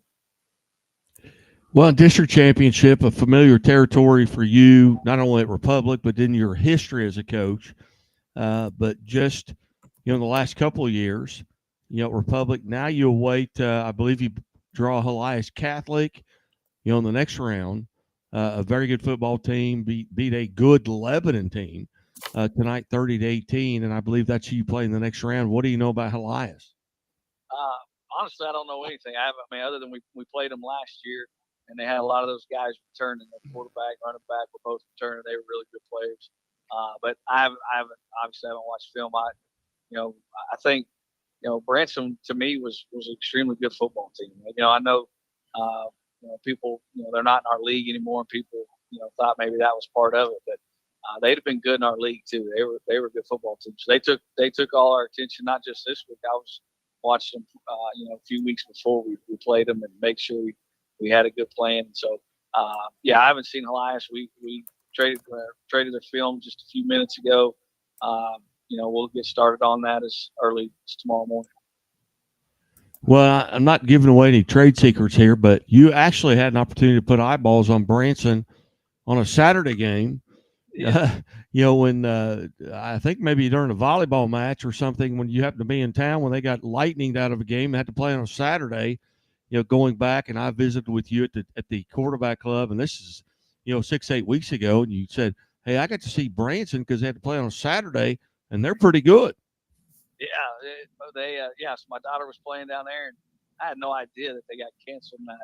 Well, district championship, a familiar territory for you, not only at Republic, but in your history as a coach. But just, the last couple of years, Republic, now you await, I believe you draw Helias Catholic, in the next round. A very good football team, beat a good Lebanon team tonight, 30-18, and I believe that's who you play in the next round. What do you know about Helias? Honestly, I don't know anything. Other than we played them last year, and they had a lot of those guys returning. The quarterback, running back were both returning. They were really good players. But I haven't watched film. I think Branson to me was an extremely good football team. I know people they're not in our league anymore, and people thought maybe that was part of it, but they'd have been good in our league too. They were a good football team. So they took all our attention, not just this week. I was watching them a few weeks before we played them and make sure we had a good plan. And so I haven't seen Helias. We traded their film just a few minutes ago. We'll get started on that as early as tomorrow morning. Well, I'm not giving away any trade secrets here, but you actually had an opportunity to put eyeballs on Branson on a Saturday game. Yeah. When I think maybe during a volleyball match or something, when you happened to be in town, when they got lightninged out of a game and had to play on a Saturday, going back, and I visited with you at the quarterback club, and this is, 6-8 weeks ago, and you said, hey, I got to see Branson because they had to play on a Saturday, and they're pretty good. Yeah, so my daughter was playing down there, and I had no idea that they got canceled. And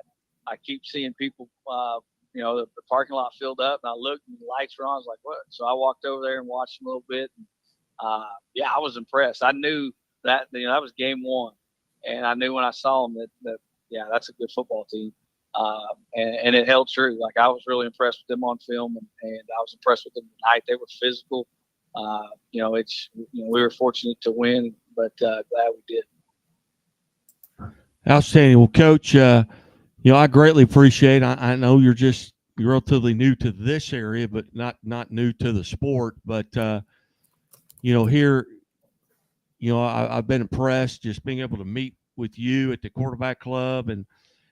I keep seeing people, the parking lot filled up, and I looked and the lights were on. I was like, what? So I walked over there and watched them a little bit. And, I was impressed. I knew that, that was game one. And I knew when I saw them that that's a good football team. And it held true. Like, I was really impressed with them on film, and I was impressed with them tonight. They were physical. We were fortunate to win, but glad we did. Outstanding. Well, Coach, I greatly appreciate. I know you're relatively new to this area, but not new to the sport. But here, I've been impressed just being able to meet with you at the quarterback club,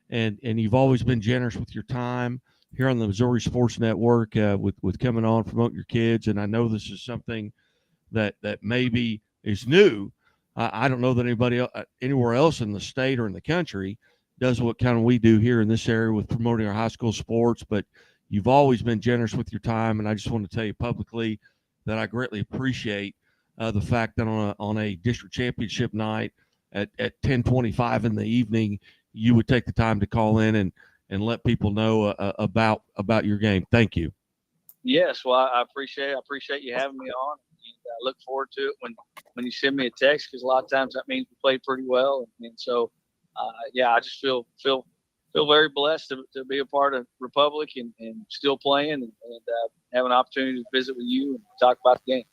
and you've always been generous with your time here on the Missouri Sports Network with coming on, promoting your kids. And I know this is something that maybe is new. I don't know that anybody anywhere else in the state or in the country does what kind of we do here in this area with promoting our high school sports, but you've always been generous with your time. And I just want to tell you publicly that I greatly appreciate the fact that on a district championship night at 10:25 in the evening, you would take the time to call in and let people know about your game. Thank you. Yes, well, I appreciate it. I appreciate you having me on. And I look forward to it when you send me a text, because a lot of times that means we played pretty well. And so, I just feel very blessed to be a part of Republic and still playing and have an opportunity to visit with you and talk about the game.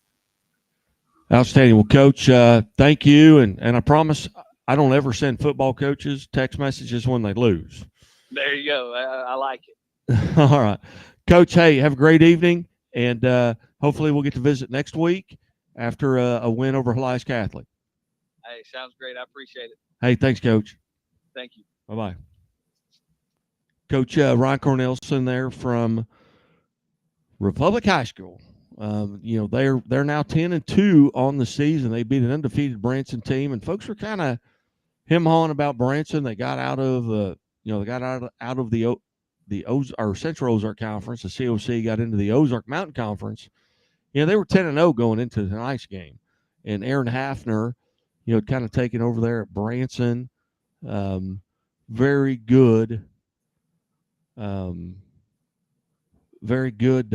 Outstanding. Well, Coach, thank you. And I promise I don't ever send football coaches text messages when they lose. There you go. I like it. All right. Coach, hey, have a great evening. And hopefully we'll get to visit next week after a win over Elias Catholic. Hey, sounds great. I appreciate it. Hey, thanks, Coach. Thank you. Bye-bye. Coach Ryan Cornelson there from Republic High School. They're now 10-2 on the season. They beat an undefeated Branson team, and folks were kind of him-hawing about Branson. They got out of the Central Ozark Conference. The COC got into the Ozark Mountain Conference. They were 10-0 going into tonight's game, and Aaron Hafner, kind of taking over there at Branson. Very good. Very good.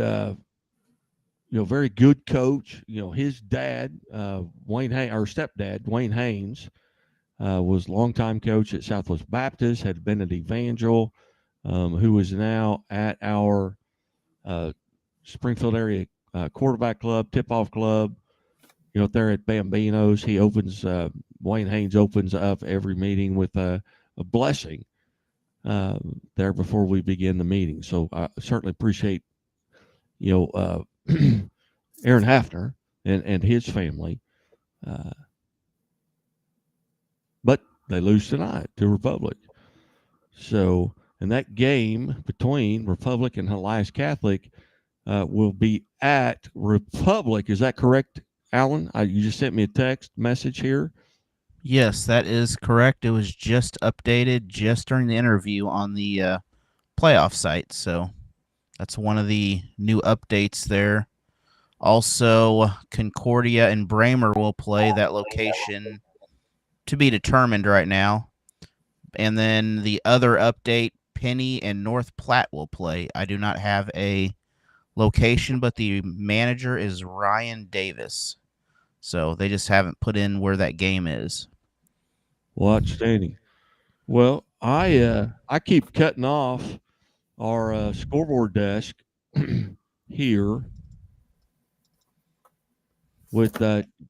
Very good coach. His dad, stepdad, Dwayne Haynes, was longtime coach at Southwest Baptist, had been at Evangel, who is now at our Springfield area quarterback club, tip-off club. There at Bambinos, he opens. Dwayne Haynes opens up every meeting with a blessing there before we begin the meeting. So I certainly appreciate, Aaron Hafner and his family. But they lose tonight to Republic. So, and that game between Republic and Elias Catholic will be at Republic. Is that correct, Alan? You just sent me a text message here. Yes, that is correct. It was just updated just during the interview on the playoff site. So that's one of the new updates there. Also, Concordia and Bramer will play. That location to be determined right now. And then the other update, Penny and North Platte will play. I do not have a location, but the manager is Ryan Davis. So they just haven't put in where that game is. Well, outstanding. Well, I keep cutting off our scoreboard desk here with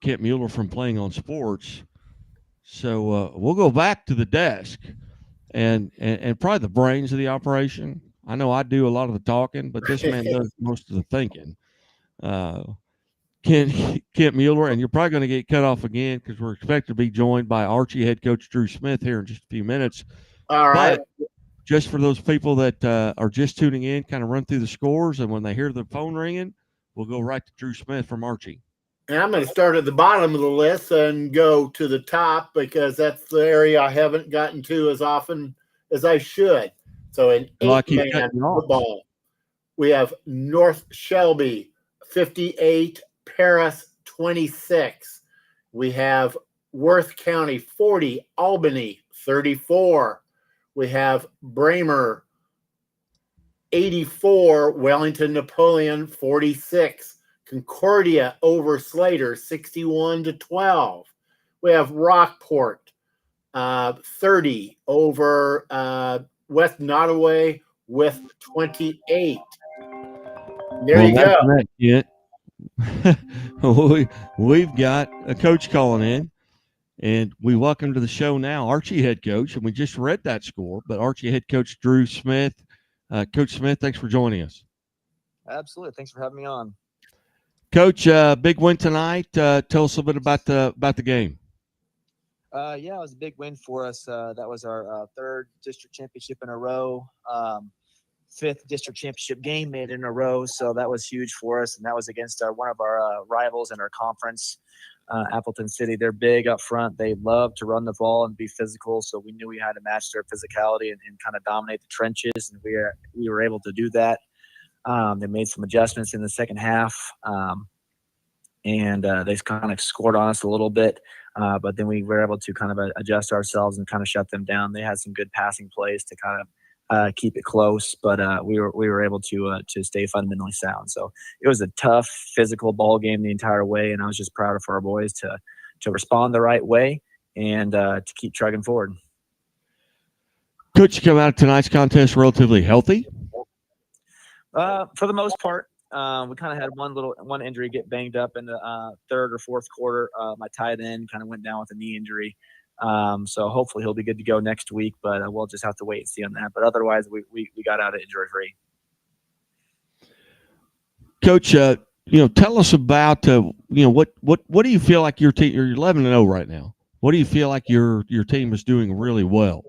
Kent Mueller from Playing on Sports. So we'll go back to the desk and probably the brains of the operation. I know I do a lot of the talking, but this man does most of the thinking. Kent Mueller, and you're probably going to get cut off again because we're expected to be joined by Archie head coach Drew Smith here in just a few minutes. All right. But just for those people that are just tuning in, kind of run through the scores, and when they hear the phone ringing, we'll go right to Drew Smith from Archie. And I'm going to start at the bottom of the list and go to the top because that's the area I haven't gotten to as often as I should. So in 8-man football, we have North Shelby 58, Paris 26. We have Worth County 40, Albany 34. We have Bramer 84, Wellington Napoleon 46. Concordia over Slater 61-12. We have Rockport 30 over West Nottoway with 28. There you go. We've got a coach calling in, and we welcome to the show now Archie head coach, and we just read that score, but Archie head coach Drew Smith. Coach Smith, thanks for joining us. Absolutely. Thanks for having me on. Coach, big win tonight. Tell us a bit about the game. Yeah, it was a big win for us. That was our third district championship in a row, fifth district championship game made in a row. So that was huge for us, and that was against one of our rivals in our conference, Appleton City. They're big up front. They love to run the ball and be physical. So we knew we had to match their physicality and kind of dominate the trenches, and we were able to do that. They made some adjustments in the second half, and they kind of scored on us a little bit. But then we were able to kind of adjust ourselves and kind of shut them down. They had some good passing plays to kind of keep it close, but we were able to stay fundamentally sound. So it was a tough physical ball game the entire way, and I was just proud of our boys to respond the right way and to keep trucking forward. Could you come out of tonight's contest relatively healthy? For the most part, we kind of had one injury get banged up in the third or fourth quarter. My tight end kind of went down with a knee injury. So hopefully he'll be good to go next week, but we'll just have to wait and see on that. But otherwise, we got out of injury free. Coach, Tell us about what do you feel like your team? You're 11-0 right now. What do you feel like your team is doing really well?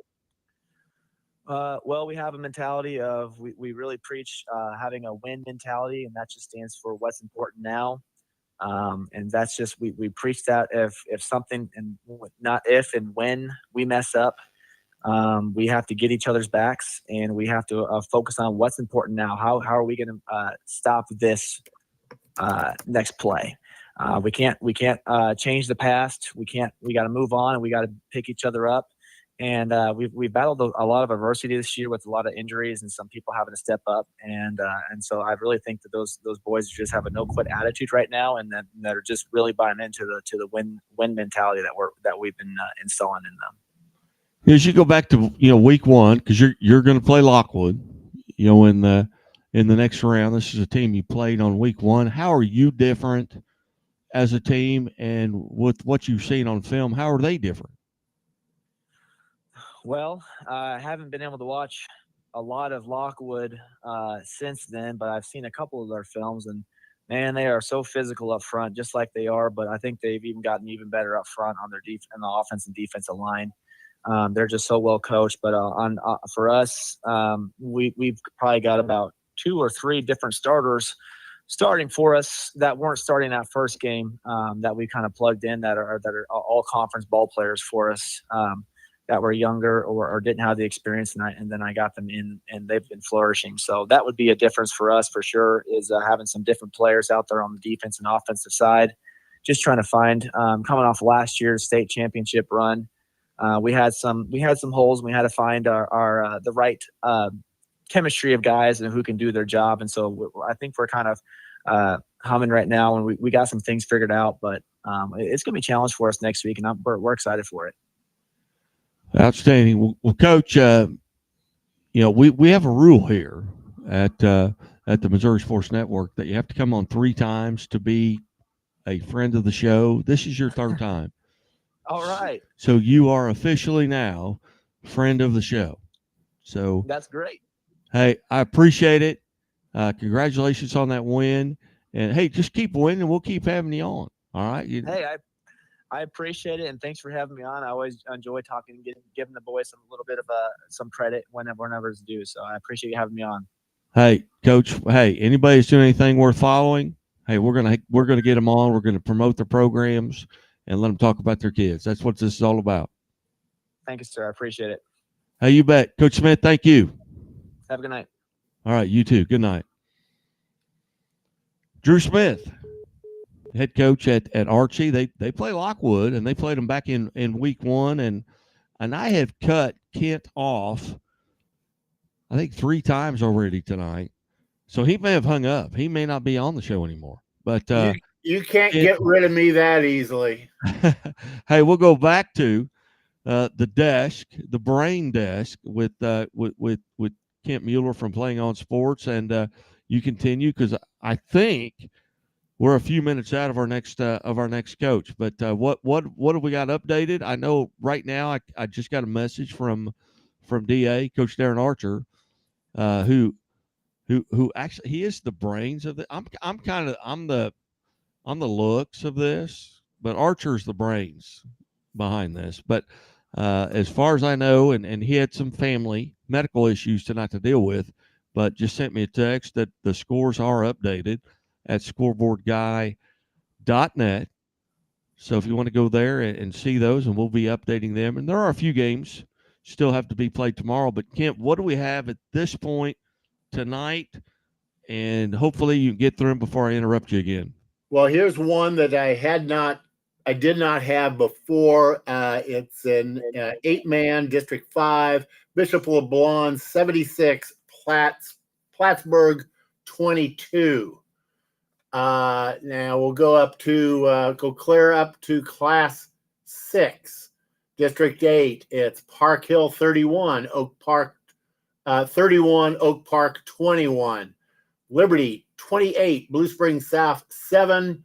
Well, we have a mentality of we really preach having a win mentality, and that just stands for what's important now. And that's just we preach that if something, and not if and when we mess up, we have to get each other's backs, and we have to focus on what's important now. How are we going to stop this next play? We can't change the past. We got to move on, and we got to pick each other up. And we've battled a lot of adversity this year with a lot of injuries and some people having to step up. And so I really think that those boys just have a no quit attitude right now, and that are just really buying into the win mentality that we've been installing in them. As you go back to week one, because you're going to play Lockwood, in the next round. This is a team you played on week one. How are you different as a team, and with what you've seen on film, how are they different? Well, I haven't been able to watch a lot of Lockwood since then, but I've seen a couple of their films, and man, they are so physical up front, just like they are. But I think they've even gotten even better up front on their on the offense and defensive line. They're just so well coached. But for us, we've probably got about 2 or 3 different starters starting for us that weren't starting that first game that we kind of plugged in that are all conference ball players for us. That were younger or didn't have the experience, and then I got them in, and they've been flourishing. So that would be a difference for us for sure, is having some different players out there on the defense and offensive side. Just trying to find, coming off last year's state championship run, we had some holes, and we had to find our the right chemistry of guys and who can do their job. And so I think we're kind of humming right now, and we got some things figured out. But it's going to be a challenge for us next week, and we're excited for it. Outstanding. Well, Coach, we have a rule here at the Missouri Sports Network that you have to come on 3 times to be a friend of the show. This is your 3rd time. All right. So you are officially now friend of the show. So that's great. Hey, I appreciate it. Congratulations on that win. And hey, just keep winning. We'll keep having you on. All right. Hey, I appreciate it, and thanks for having me on. I always enjoy talking, giving the boys a little bit of some credit whenever it's due. So I appreciate you having me on. Hey, Coach. Hey, anybody that's doing anything worth following, hey, we're gonna get them on. We're gonna promote their programs and let them talk about their kids. That's what this is all about. Thank you, sir. I appreciate it. Hey, you bet, Coach Smith. Thank you. Have a good night. All right, you too. Good night. Drew Smith, head coach at Archie. They play Lockwood, and they played them back in week one, and I have cut Kent off, I think 3 times already tonight. So he may have hung up. He may not be on the show anymore. But you can't get rid of me that easily. Hey, we'll go back to the desk, the brain desk with Kent Mueller from Playing on Sports, and you continue, because I think we're a few minutes out of our next coach. But what have we got updated? I know right now I just got a message from DA, Coach Darren Archer, who actually, he is the brains of it. I'm the looks of this, but Archer's the brains behind this. But as far as I know, and he had some family medical issues tonight to deal with, but just sent me a text that the scores are updated at scoreboardguy.net. So if you want to go there and see those, and we'll be updating them. And there are a few games still have to be played tomorrow. But Kent, what do we have at this point tonight? And hopefully you can get through them before I interrupt you again. Well, here's one that I did not have before. It's an 8-man District 5, Bishop LeBlanc 76, Plattsburgh 22. Now we'll go clear up to Class 6, District 8. It's Park Hill 31, Oak Park 31, Oak Park 21, Liberty 28, Blue Springs South 7,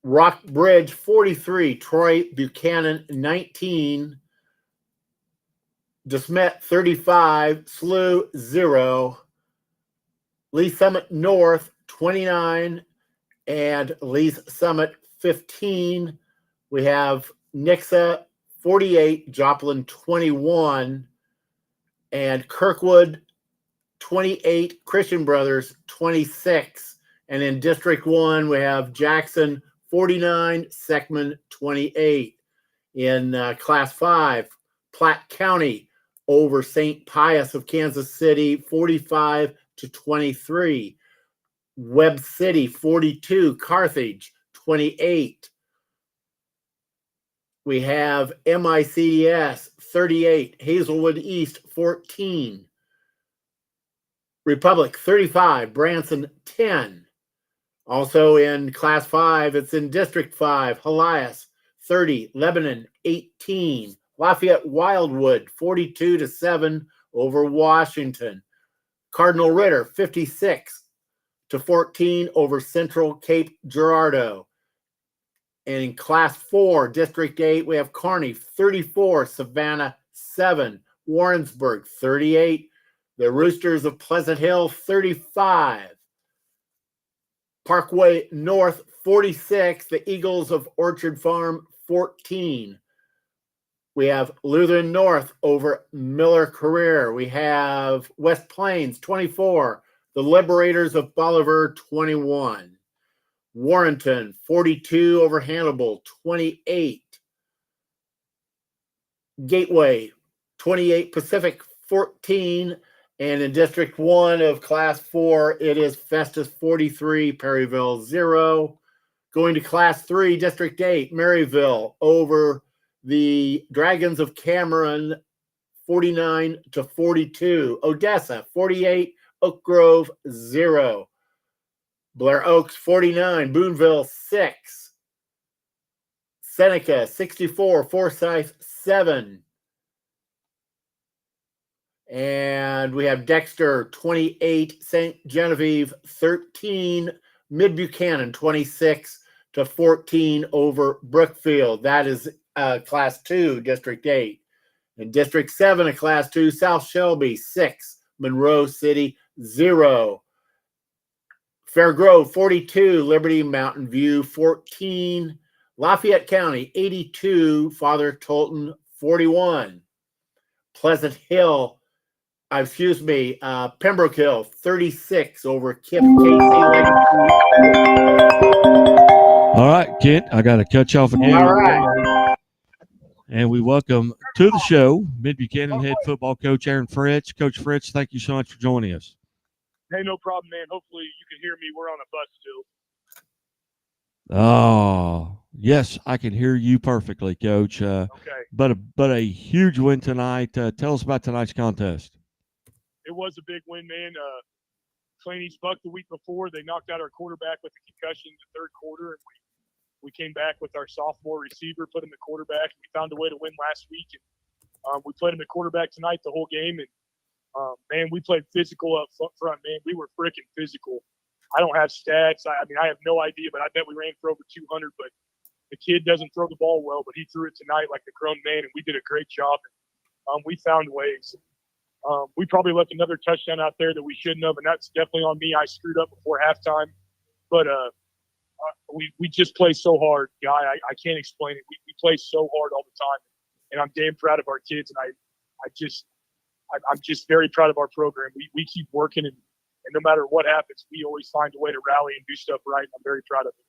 Rock Bridge 43, Troy Buchanan 19, DeSmet 35, SLU 0, Lee Summit North 29, And Lee's Summit 15. We have Nixa 48, Joplin 21, and Kirkwood 28, Christian Brothers 26. And in District 1, we have Jackson 49, Seckman 28. In Class 5, Platte County over St. Pius of Kansas City 45-23. Webb City 42, Carthage 28. We have MICDS 38, Hazelwood East 14. Republic 35, Branson 10. Also in Class 5, it's in District 5, Helias 30, Lebanon 18. Lafayette Wildwood 42-7 over Washington. Cardinal Ritter 56-14 over Central Cape Girardeau. And in Class 4, District 8, we have Kearney 34, Savannah 7, Warrensburg 38, the Roosters of Pleasant Hill 35, Parkway North 46, the Eagles of Orchard Farm 14. We have Lutheran North over Miller Career. We have West Plains 24, the Liberators of Bolivar 21. Warrenton 42 over Hannibal 28. Gateway 28, Pacific 14. And in District 1 of Class 4, it is Festus 43, Perryville 0. Going to Class 3, District 8, Maryville over the Dragons of Cameron 49-42. Odessa 48, Oak Grove 0. Blair Oaks 49, Boonville 6. Seneca 64, Forsyth 7. And we have Dexter 28, St. Genevieve 13, Mid Buchanan 26-14 over Brookfield. That is Class 2, District 8. In District 7 of Class 2, South Shelby 6, Monroe City 0. Fairgrove 42, Liberty Mountain View 14. Lafayette County 82, Father Tolton 41. Pleasant Hill, Pembroke Hill 36 over Kip Casey. All right, Kent, I got to cut you off again. All right. And we welcome to the show Mid Buchanan head football coach Aaron Fritz. Coach Fritz, thank you so much for joining us. Hey, no problem, man. Hopefully you can hear me. We're on a bus still. Oh, yes, I can hear you perfectly, Coach. Okay. But a huge win tonight. Tell us about tonight's contest. It was a big win, man. Claney's buck the week before. They knocked out our quarterback with a concussion in the third quarter, and we came back with our sophomore receiver, put him at quarterback, and we found a way to win last week. And we played him at quarterback tonight the whole game, and man, we played physical up front, man. We were freaking physical. I don't have stats. I mean, I have no idea, but I bet we ran for over 200. But the kid doesn't throw the ball well, but he threw it tonight like a grown man, and we did a great job. We found ways. We probably left another touchdown out there that we shouldn't have, and that's definitely on me. I screwed up before halftime. But we just play so hard, Guy. I can't explain it. We play so hard all the time, and I'm damn proud of our kids, and I'm just very proud of our program. We keep working, and no matter what happens, we always find a way to rally and do stuff right. I'm very proud of it.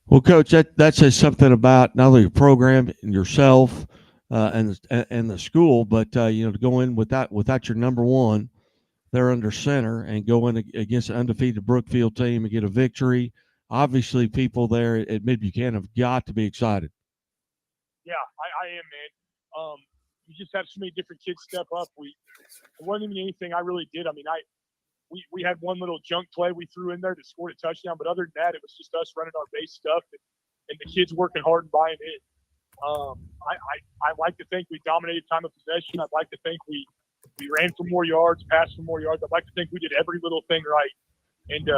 Well, Coach, that says something about not only your program and yourself and the school, but to go in without your number one, they're under center, and go in against an undefeated Brookfield team and get a victory. Obviously, people there at Mid Buchanan have got to be excited. Yeah, I am, man. You just have so many different kids step up. It wasn't even anything I really did. I mean, we had one little junk play we threw in there that scored a touchdown, but other than that, it was just us running our base stuff and the kids working hard and buying in. I like to think we dominated time of possession. I'd like to think we ran for more yards, passed for more yards. I'd like to think we did every little thing right, and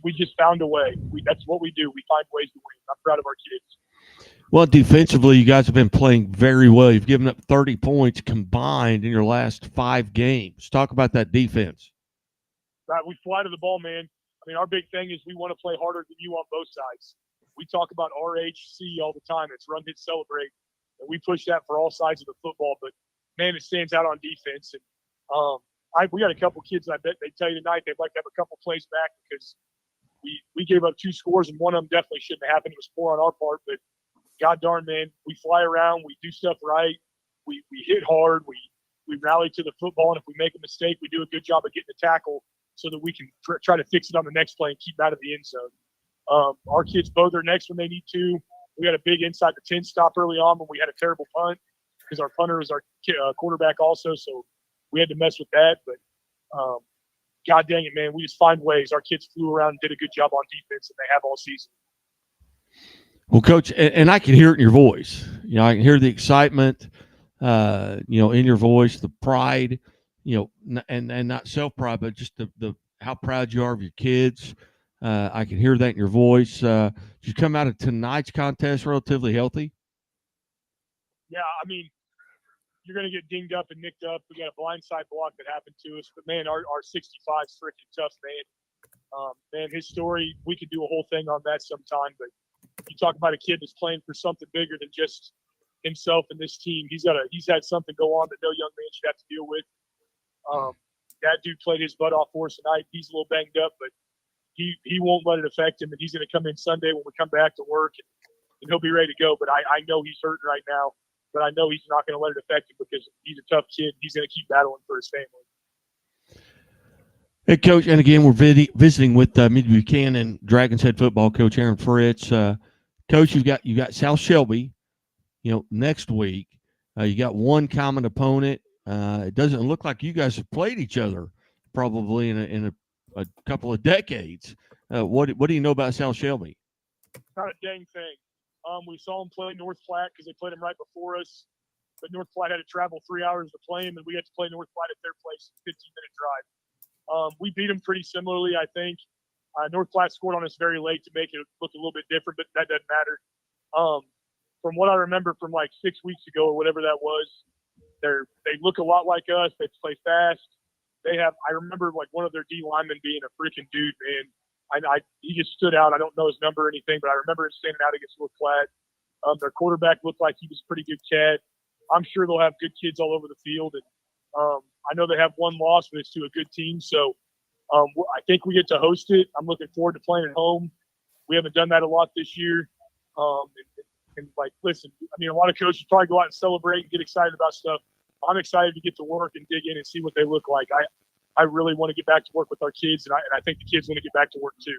we just found a way. That's what we do. We find ways to win. I'm proud of our kids. Well, defensively, you guys have been playing very well. You've given up 30 points combined in your last 5 games. Talk about that defense. Right, we fly to the ball, man. mean, our big thing is we want to play harder than you on both sides. We talk about RHC all the time. It's run, hit, celebrate. And we push that for all sides of the football. But, man, it stands out on defense. And we got a couple kids that I bet they tell you tonight they'd like to have a couple plays back because we gave up 2 scores, and one of them definitely shouldn't have happened. It was 4 on our part. But, God darn, man, we fly around. We do stuff right. We hit hard. We rally to the football. And if we make a mistake, we do a good job of getting the tackle so that we can try to fix it on the next play and keep out of the end zone. Our kids both are next when they need to. We had a big inside the 10 stop early on when we had a terrible punt because our punter was our quarterback also, so we had to mess with that. But God dang it, man, we just find ways. Our kids flew around and did a good job on defense, and they have all season. Well, Coach, and I can hear it in your voice. I can hear the excitement, in your voice, the pride, and not self-pride, but just the how proud you are of your kids. I can hear that in your voice. Did you come out of tonight's contest relatively healthy? Yeah, I mean, you're going to get dinged up and nicked up. We got a blindside block that happened to us. But, man, our 65's freaking tough, man. Man, his story, we could do a whole thing on that sometime. But you talk about a kid that's playing for something bigger than just himself and this team. He's had something go on that no young man should have to deal with. That dude played his butt off for us tonight. He's a little banged up, but he won't let it affect him, and he's going to come in Sunday when we come back to work, and he'll be ready to go. But I know he's hurting right now, but I know he's not going to let it affect him because he's a tough kid. He's going to keep battling for his family. Hey, Coach, and again, we're visiting with Mid-Buchanan Dragons head football coach Aaron Fritz. Coach, you got South Shelby, next week. You got one common opponent. It doesn't look like you guys have played each other probably in a couple of decades. What do you know about South Shelby? Not a dang thing. We saw them play North Platte because they played them right before us. But North Platte had to travel 3 hours to play them, and we had to play North Platte at their place, 15-minute drive. We beat them pretty similarly, I think. North Platte scored on us very late to make it look a little bit different, but that doesn't matter. From what I remember from like 6 weeks ago or whatever that was, they look a lot like us. They play fast. I remember like one of their D linemen being a freaking dude, man. He just stood out. I don't know his number or anything, but I remember him standing out against North Platte. Their quarterback looked like he was a pretty good cat. I'm sure they'll have good kids all over the field. And I know they have one loss, but it's to a good team. So I think we get to host it. I'm looking forward to playing at home. We haven't done that a lot this year. And listen, I mean, a lot of coaches probably go out and celebrate and get excited about stuff. I'm excited to get to work and dig in and see what they look like. I really want to get back to work with our kids, and I think the kids want to get back to work too.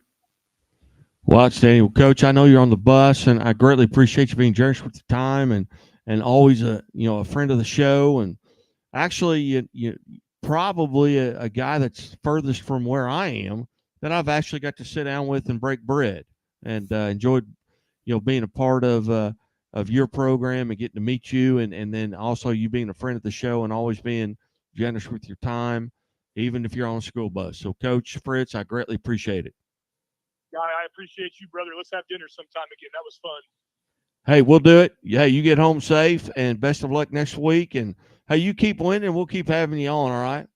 Well, outstanding. Well, Coach, I know you're on the bus, and I greatly appreciate you being generous with your time and always a friend of the show. And actually, you probably a guy that's furthest from where I am that I've actually got to sit down with and break bread, and enjoyed being a part of your program and getting to meet you, and then also you being a friend of the show and always being generous with your time, even if you're on a school bus. So, Coach Fritz, I greatly appreciate it. Yeah, I appreciate you, brother. Let's have dinner sometime again. That was fun. Hey, we'll do it. Hey, you get home safe, and best of luck next week. And, hey, you keep winning. We'll keep having you on, all right?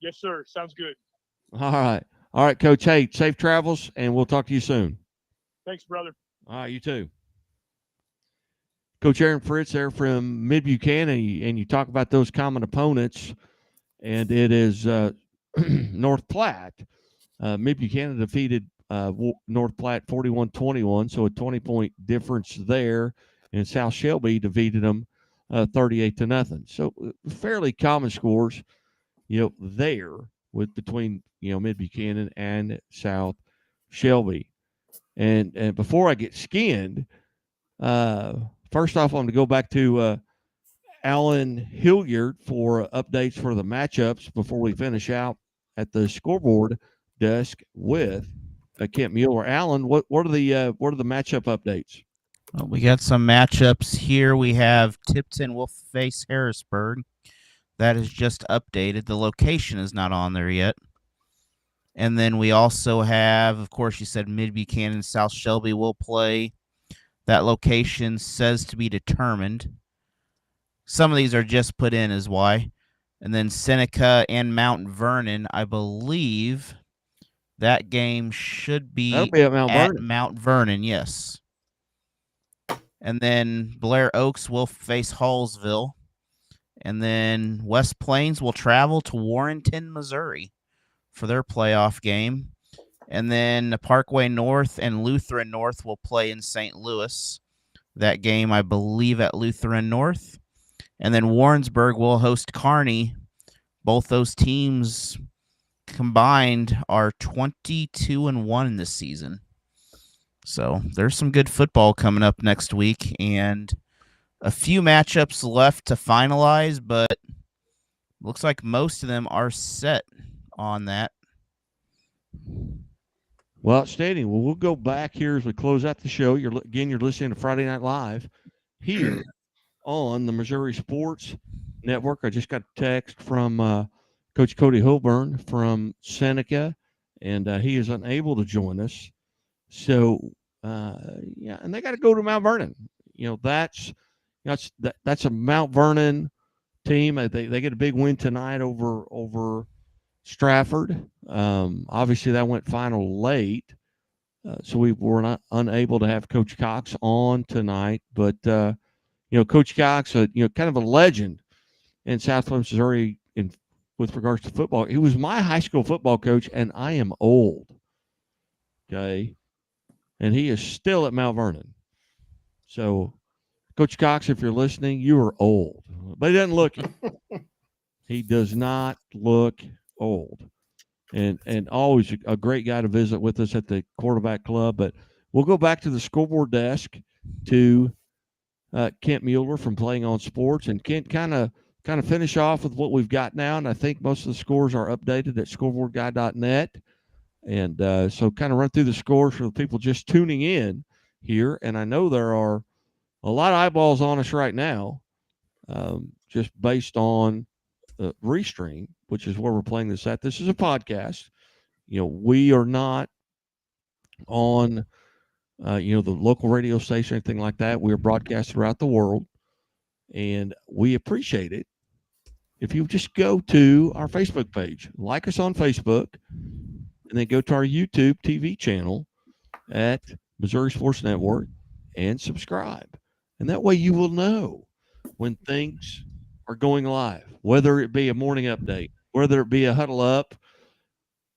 Yes, sir. Sounds good. All right. All right, Coach. Hey, safe travels, and we'll talk to you soon. Thanks, brother. All right, you too. Coach Aaron Fritz there from Mid-Buchanan, and you talk about those common opponents, and it is North Platte. Mid-Buchanan defeated North Platte 41-21, so a 20-point difference there, and South Shelby defeated them 38-0. So fairly common scores, there between Mid-Buchanan and South Shelby. And before I get skinned, first off, I'm going to go back to Alan Hilliard for updates for the matchups before we finish out at the scoreboard desk with Kent Mueller. Alan, what are the matchup updates? Well, we got some matchups here. We have Tipton will face Harrisburg. That is just updated. The location is not on there yet. And then we also have, of course, you said Mid-Buchanan, South Shelby will play. That location says to be determined. Some of these are just put in is why. And then Seneca and Mount Vernon, I believe That game should That'll be be at Mount Vernon. Mount Vernon, yes. And then Blair Oaks will face Hallsville. And then West Plains will travel to Warrenton, Missouri for their playoff game. And then Parkway North and Lutheran North will play in St. Louis. That game, I believe, at Lutheran North. And then Warrensburg will host Kearney. Both those teams combined are 22-1 this season. So there's some good football coming up next week, and a few matchups left to finalize, but looks like most of them are set on that. Well, outstanding. Well, we'll go back here as we close out the show. You're listening to Friday Night Live here on the Missouri Sports Network. I just got a text from Coach Cody Hilburn from Seneca, and he is unable to join us. So, and they got to go to Mount Vernon. That's a Mount Vernon team. They get a big win tonight over Stratford. Obviously, that went final late, so we were not unable to have Coach Cox on tonight. But Coach Cox, kind of a legend in Southwest Missouri with regards to football. He was my high school football coach, and I am old. Okay, and he is still at Mount Vernon. So, Coach Cox, if you're listening, you are old, but he doesn't look it. He does not look old, and always a great guy to visit with us at the quarterback club. But we'll go back to the scoreboard desk to Kent Mueller from Playing on Sports, and Kent kind of finish off with what we've got now. And I think most of the scores are updated at scoreboardguy.net. And so kind of run through the scores for the people just tuning in here. And I know there are a lot of eyeballs on us right now, just based on Restream, which is where we're playing this at. This is a podcast. We are not on, the local radio station, anything like that. We are broadcast throughout the world, and we appreciate it if you just go to our Facebook page, like us on Facebook, and then go to our YouTube TV channel at Missouri Sports Network and subscribe. And that way you will know when things are going live, whether it be a morning update, whether it be a huddle up,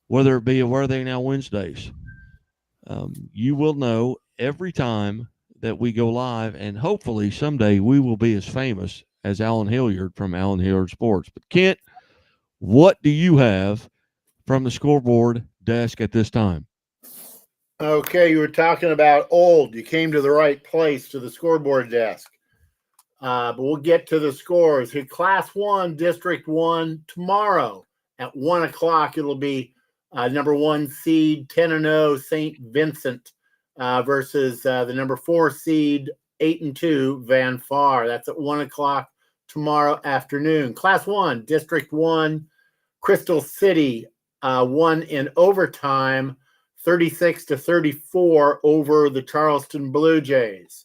whether it be a Where Are They Now Wednesdays. You will know every time that we go live, and hopefully someday we will be as famous as Alan Hilliard from Alan Hilliard Sports. But Kent, what do you have from the scoreboard desk at this time? Okay, you were talking about old. You came to the right place, to the scoreboard desk. But we'll get to the scores. Here, Class 1, District 1, tomorrow at 1 o'clock. It'll be number 1 seed, 10-0, St. Vincent versus the number 4 seed, 8-2, Van Far. That's at 1 o'clock tomorrow afternoon. Class 1, District 1, Crystal City won in overtime, 36-34 over the Charleston Blue Jays.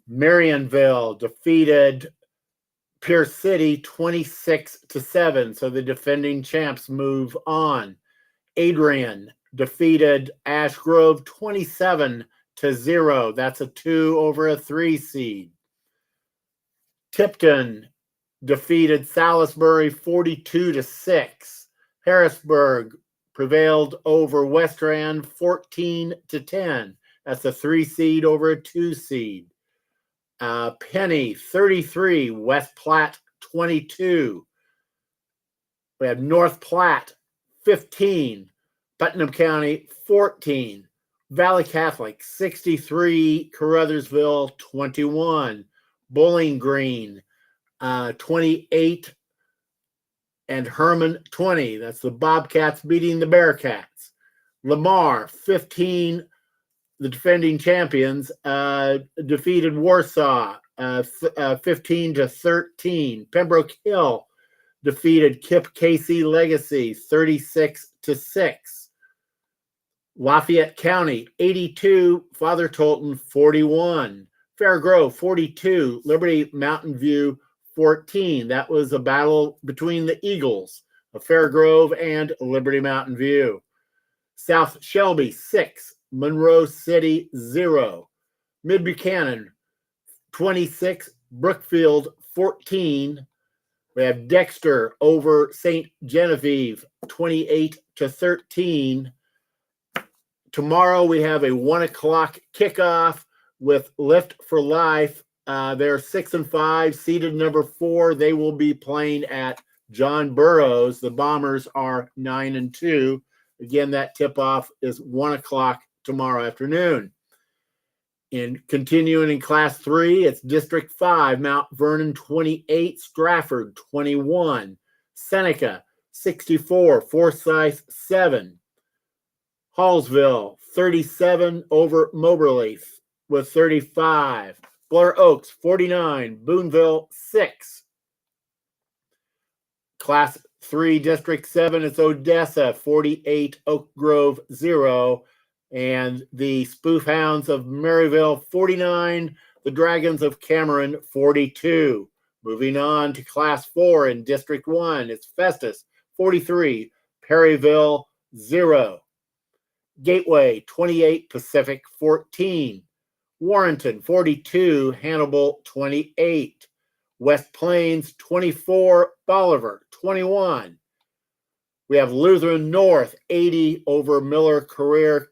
Marionville defeated Pierce City 26-7, so the defending champs move on. Adrian defeated Ash Grove 27-0. That's a 2 over a 3 seed. Tipton defeated Salisbury 42-6. Harrisburg prevailed over West Rand 14-10. That's a 3 seed over a 2 seed. Penny 33, West Platte 22. We have North Platte 15, Putnam County 14, Valley Catholic 63, Caruthersville 21, Bowling Green 28, and Herman 20. That's the Bobcats beating the Bearcats. Lamar 15. The defending champions defeated Warsaw 15-13. Pembroke Hill defeated Kip Casey Legacy 36-6. Lafayette County 82, Father Tolton 41. Fair Grove 42, Liberty Mountain View 14. That was a battle between the Eagles of Fair Grove and Liberty Mountain View. South Shelby 6, Monroe City 0. Mid Buchanan 26, Brookfield 14. We have Dexter over St. Genevieve 28-13. Tomorrow we have a 1 o'clock kickoff with Lift for Life. They're 6-5, seeded number 4. They will be playing at John Burroughs. The Bombers are 9-2. Again, that tip-off is 1 o'clock tomorrow afternoon. In continuing in Class 3, it's District 5, Mount Vernon 28, Stratford 21, Seneca 64, Forsyth 7, Hallsville 37 over Moberly with 35, Blair Oaks 49, Boonville 6. Class 3, District 7, it's Odessa 48, Oak Grove 0. And the Spoof Hounds of Maryville 49, the Dragons of Cameron 42. Moving on to Class 4 in District 1, it's Festus 43, Perryville 0. Gateway 28, Pacific 14. Warrenton 42, Hannibal 28. West Plains 24, Bolivar 21. We have Lutheran North 80 over Miller Career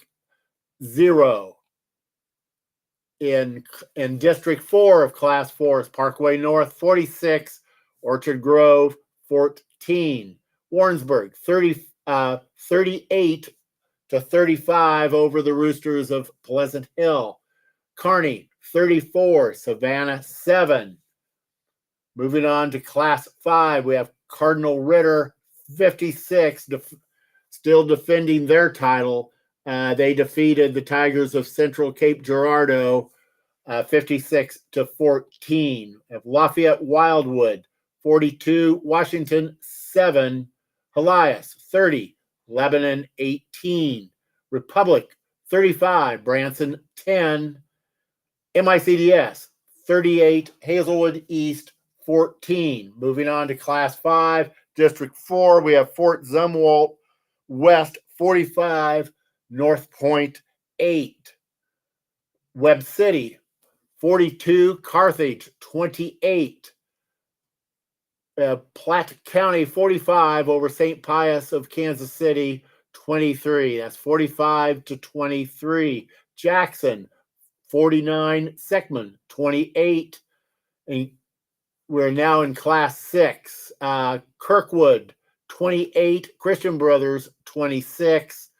0. In District 4 of Class 4 is Parkway North 46, Orchard Grove 14. Warrensburg 38-35 over the Roosters of Pleasant Hill. Kearney 34, Savannah 7. Moving on to Class 5, we have Cardinal Ritter 56, still defending their title. They defeated the Tigers of Central Cape Girardeau 56-14. Of Lafayette Wildwood 42, Washington 7, Helias 30, Lebanon 18, Republic 35, Branson 10, MICDS 38, Hazelwood East 14. Moving on to Class 5, District 4, we have Fort Zumwalt West 45, North Point 8. Webb City 42, Carthage 28. Platte County 45 over St. Pius of Kansas City 23. That's 45-23. Jackson 49, Seckman 28. And we're now in Class 6. Kirkwood 28, Christian Brothers 26.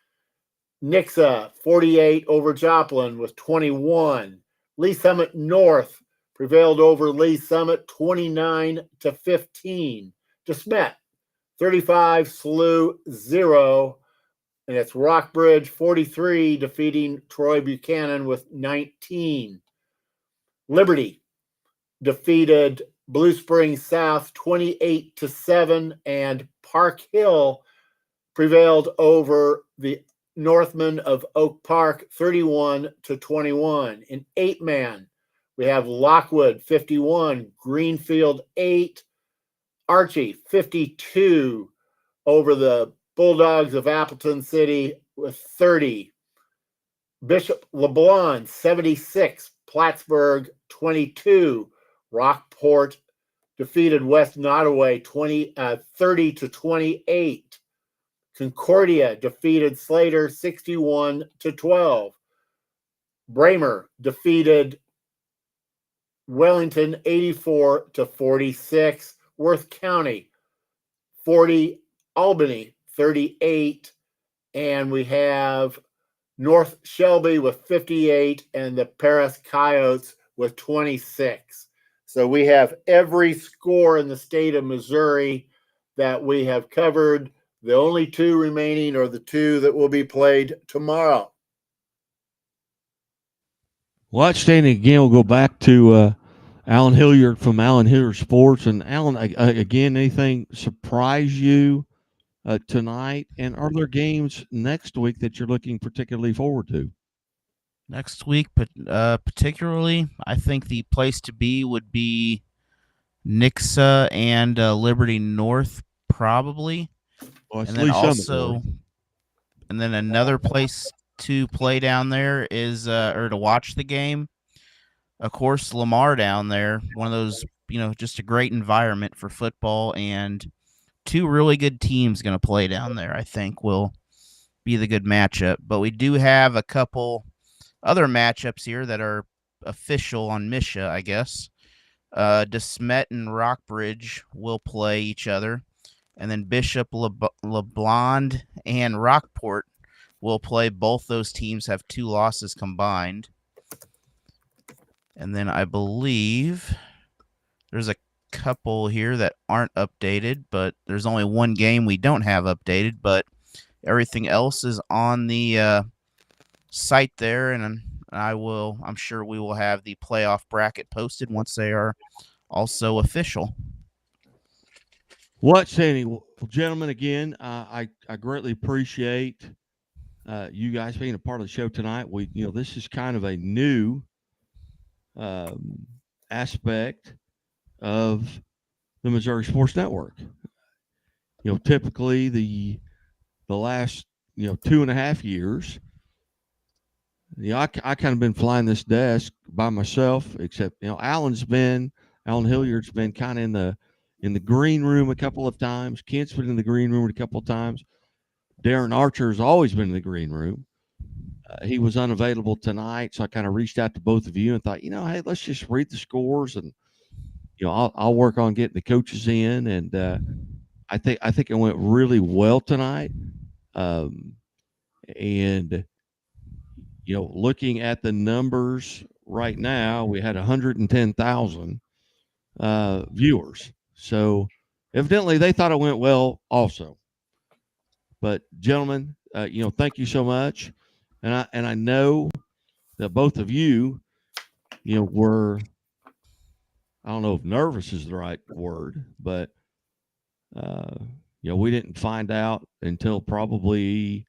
Nixa 48 over Joplin with 21. Lee Summit North prevailed over Lee Summit 29-15. DeSmet 35, SLU 0. And it's Rockbridge 43 defeating Troy Buchanan with 19. Liberty defeated Blue Springs South 28-7, and Park Hill prevailed over the Northmen of Oak Park 31-21. In 8-man, we have Lockwood 51, Greenfield 8, Archie 52 over the Bulldogs of Appleton City with 30. Bishop LeBlanc 76, Plattsburgh 22. Rockport defeated West Nottoway 30-28. Concordia defeated Slater 61-12. Bramer defeated Wellington 84-46. Worth County 40, Albany 38, and we have North Shelby with 58 and the Paris Coyotes with 26. So we have every score in the state of Missouri that we have covered. The only two remaining are the two that will be played tomorrow. Well, outstanding. Again, we'll go back to Alan Hilliard from Alan Hilliard Sports. And Alan, again, anything surprise you tonight? And are there games next week that you're looking particularly forward to? Next week, but particularly, I think the place to be would be Nixa and Liberty North, probably. Well, and then also, And then another place to play down there is, or to watch the game, of course, Lamar down there, one of those, just a great environment for football, and two really good teams going to play down there, I think will be the good matchup. But we do have a couple other matchups here that are official on Misha, I guess. DeSmet and Rockbridge will play each other, and then Bishop, LeBlond, and Rockport will play. Both those teams have 2 losses combined. And then I believe there's a couple here that aren't updated, but there's only one game we don't have updated, but everything else is on the site there, and I'm sure we will have the playoff bracket posted once they are also official. What, Sandy? Well, gentlemen, again, I greatly appreciate you guys being a part of the show tonight. This is kind of a new aspect of the Missouri Sports Network. Typically the last 2.5 years, I kind of been flying this desk by myself, except Alan Hilliard's been kind of in the green room a couple of times. Kent's been in the green room a couple of times. Darren Archer has always been in the green room. He was unavailable tonight, so I kind of reached out to both of you and thought, hey, let's just read the scores, and I'll work on getting the coaches in. And I think it went really well tonight. And looking at the numbers right now, we had 110,000 viewers. So evidently they thought it went well also. But gentlemen, thank you so much. And I know that both of you, were, I don't know if nervous is the right word, but we didn't find out until probably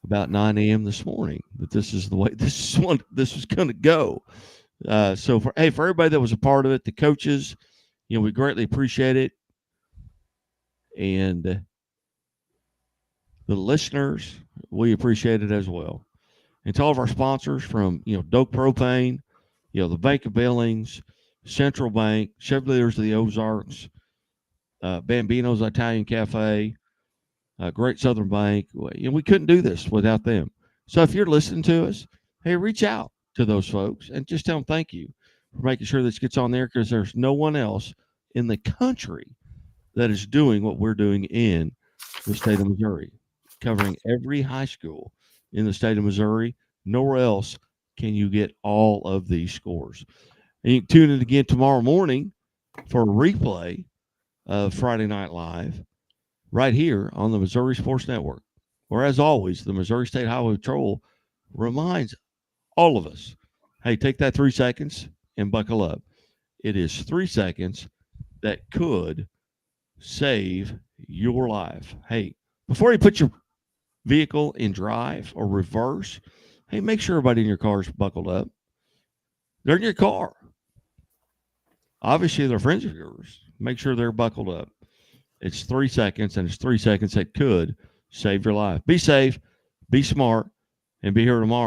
about 9 a.m. this morning that this is the way this was going to go. So for everybody that was a part of it, the coaches, we greatly appreciate it, and the listeners, we appreciate it as well. And to all of our sponsors from, Doak Propane, the Bank of Billings, Central Bank, Chevrolets of the Ozarks, Bambino's Italian Cafe, Great Southern Bank. We couldn't do this without them. So if you're listening to us, hey, reach out to those folks and just tell them thank you for making sure this gets on there, because there's no one else in the country that is doing what we're doing in the state of Missouri, covering every high school in the state of Missouri. Nowhere else can you get all of these scores. And you can tune in again tomorrow morning for a replay of Friday Night Live right here on the Missouri Sports Network, where, as always, the Missouri State Highway Patrol reminds all of us, hey, take that 3 seconds and buckle up. It is 3 seconds that could save your life. Hey, before you put your vehicle in drive or reverse, hey, make sure everybody in your car is buckled up. They're in your car. Obviously, they're friends of yours. Make sure they're buckled up. It's 3 seconds, and it's 3 seconds that could save your life. Be safe, be smart, and be here tomorrow.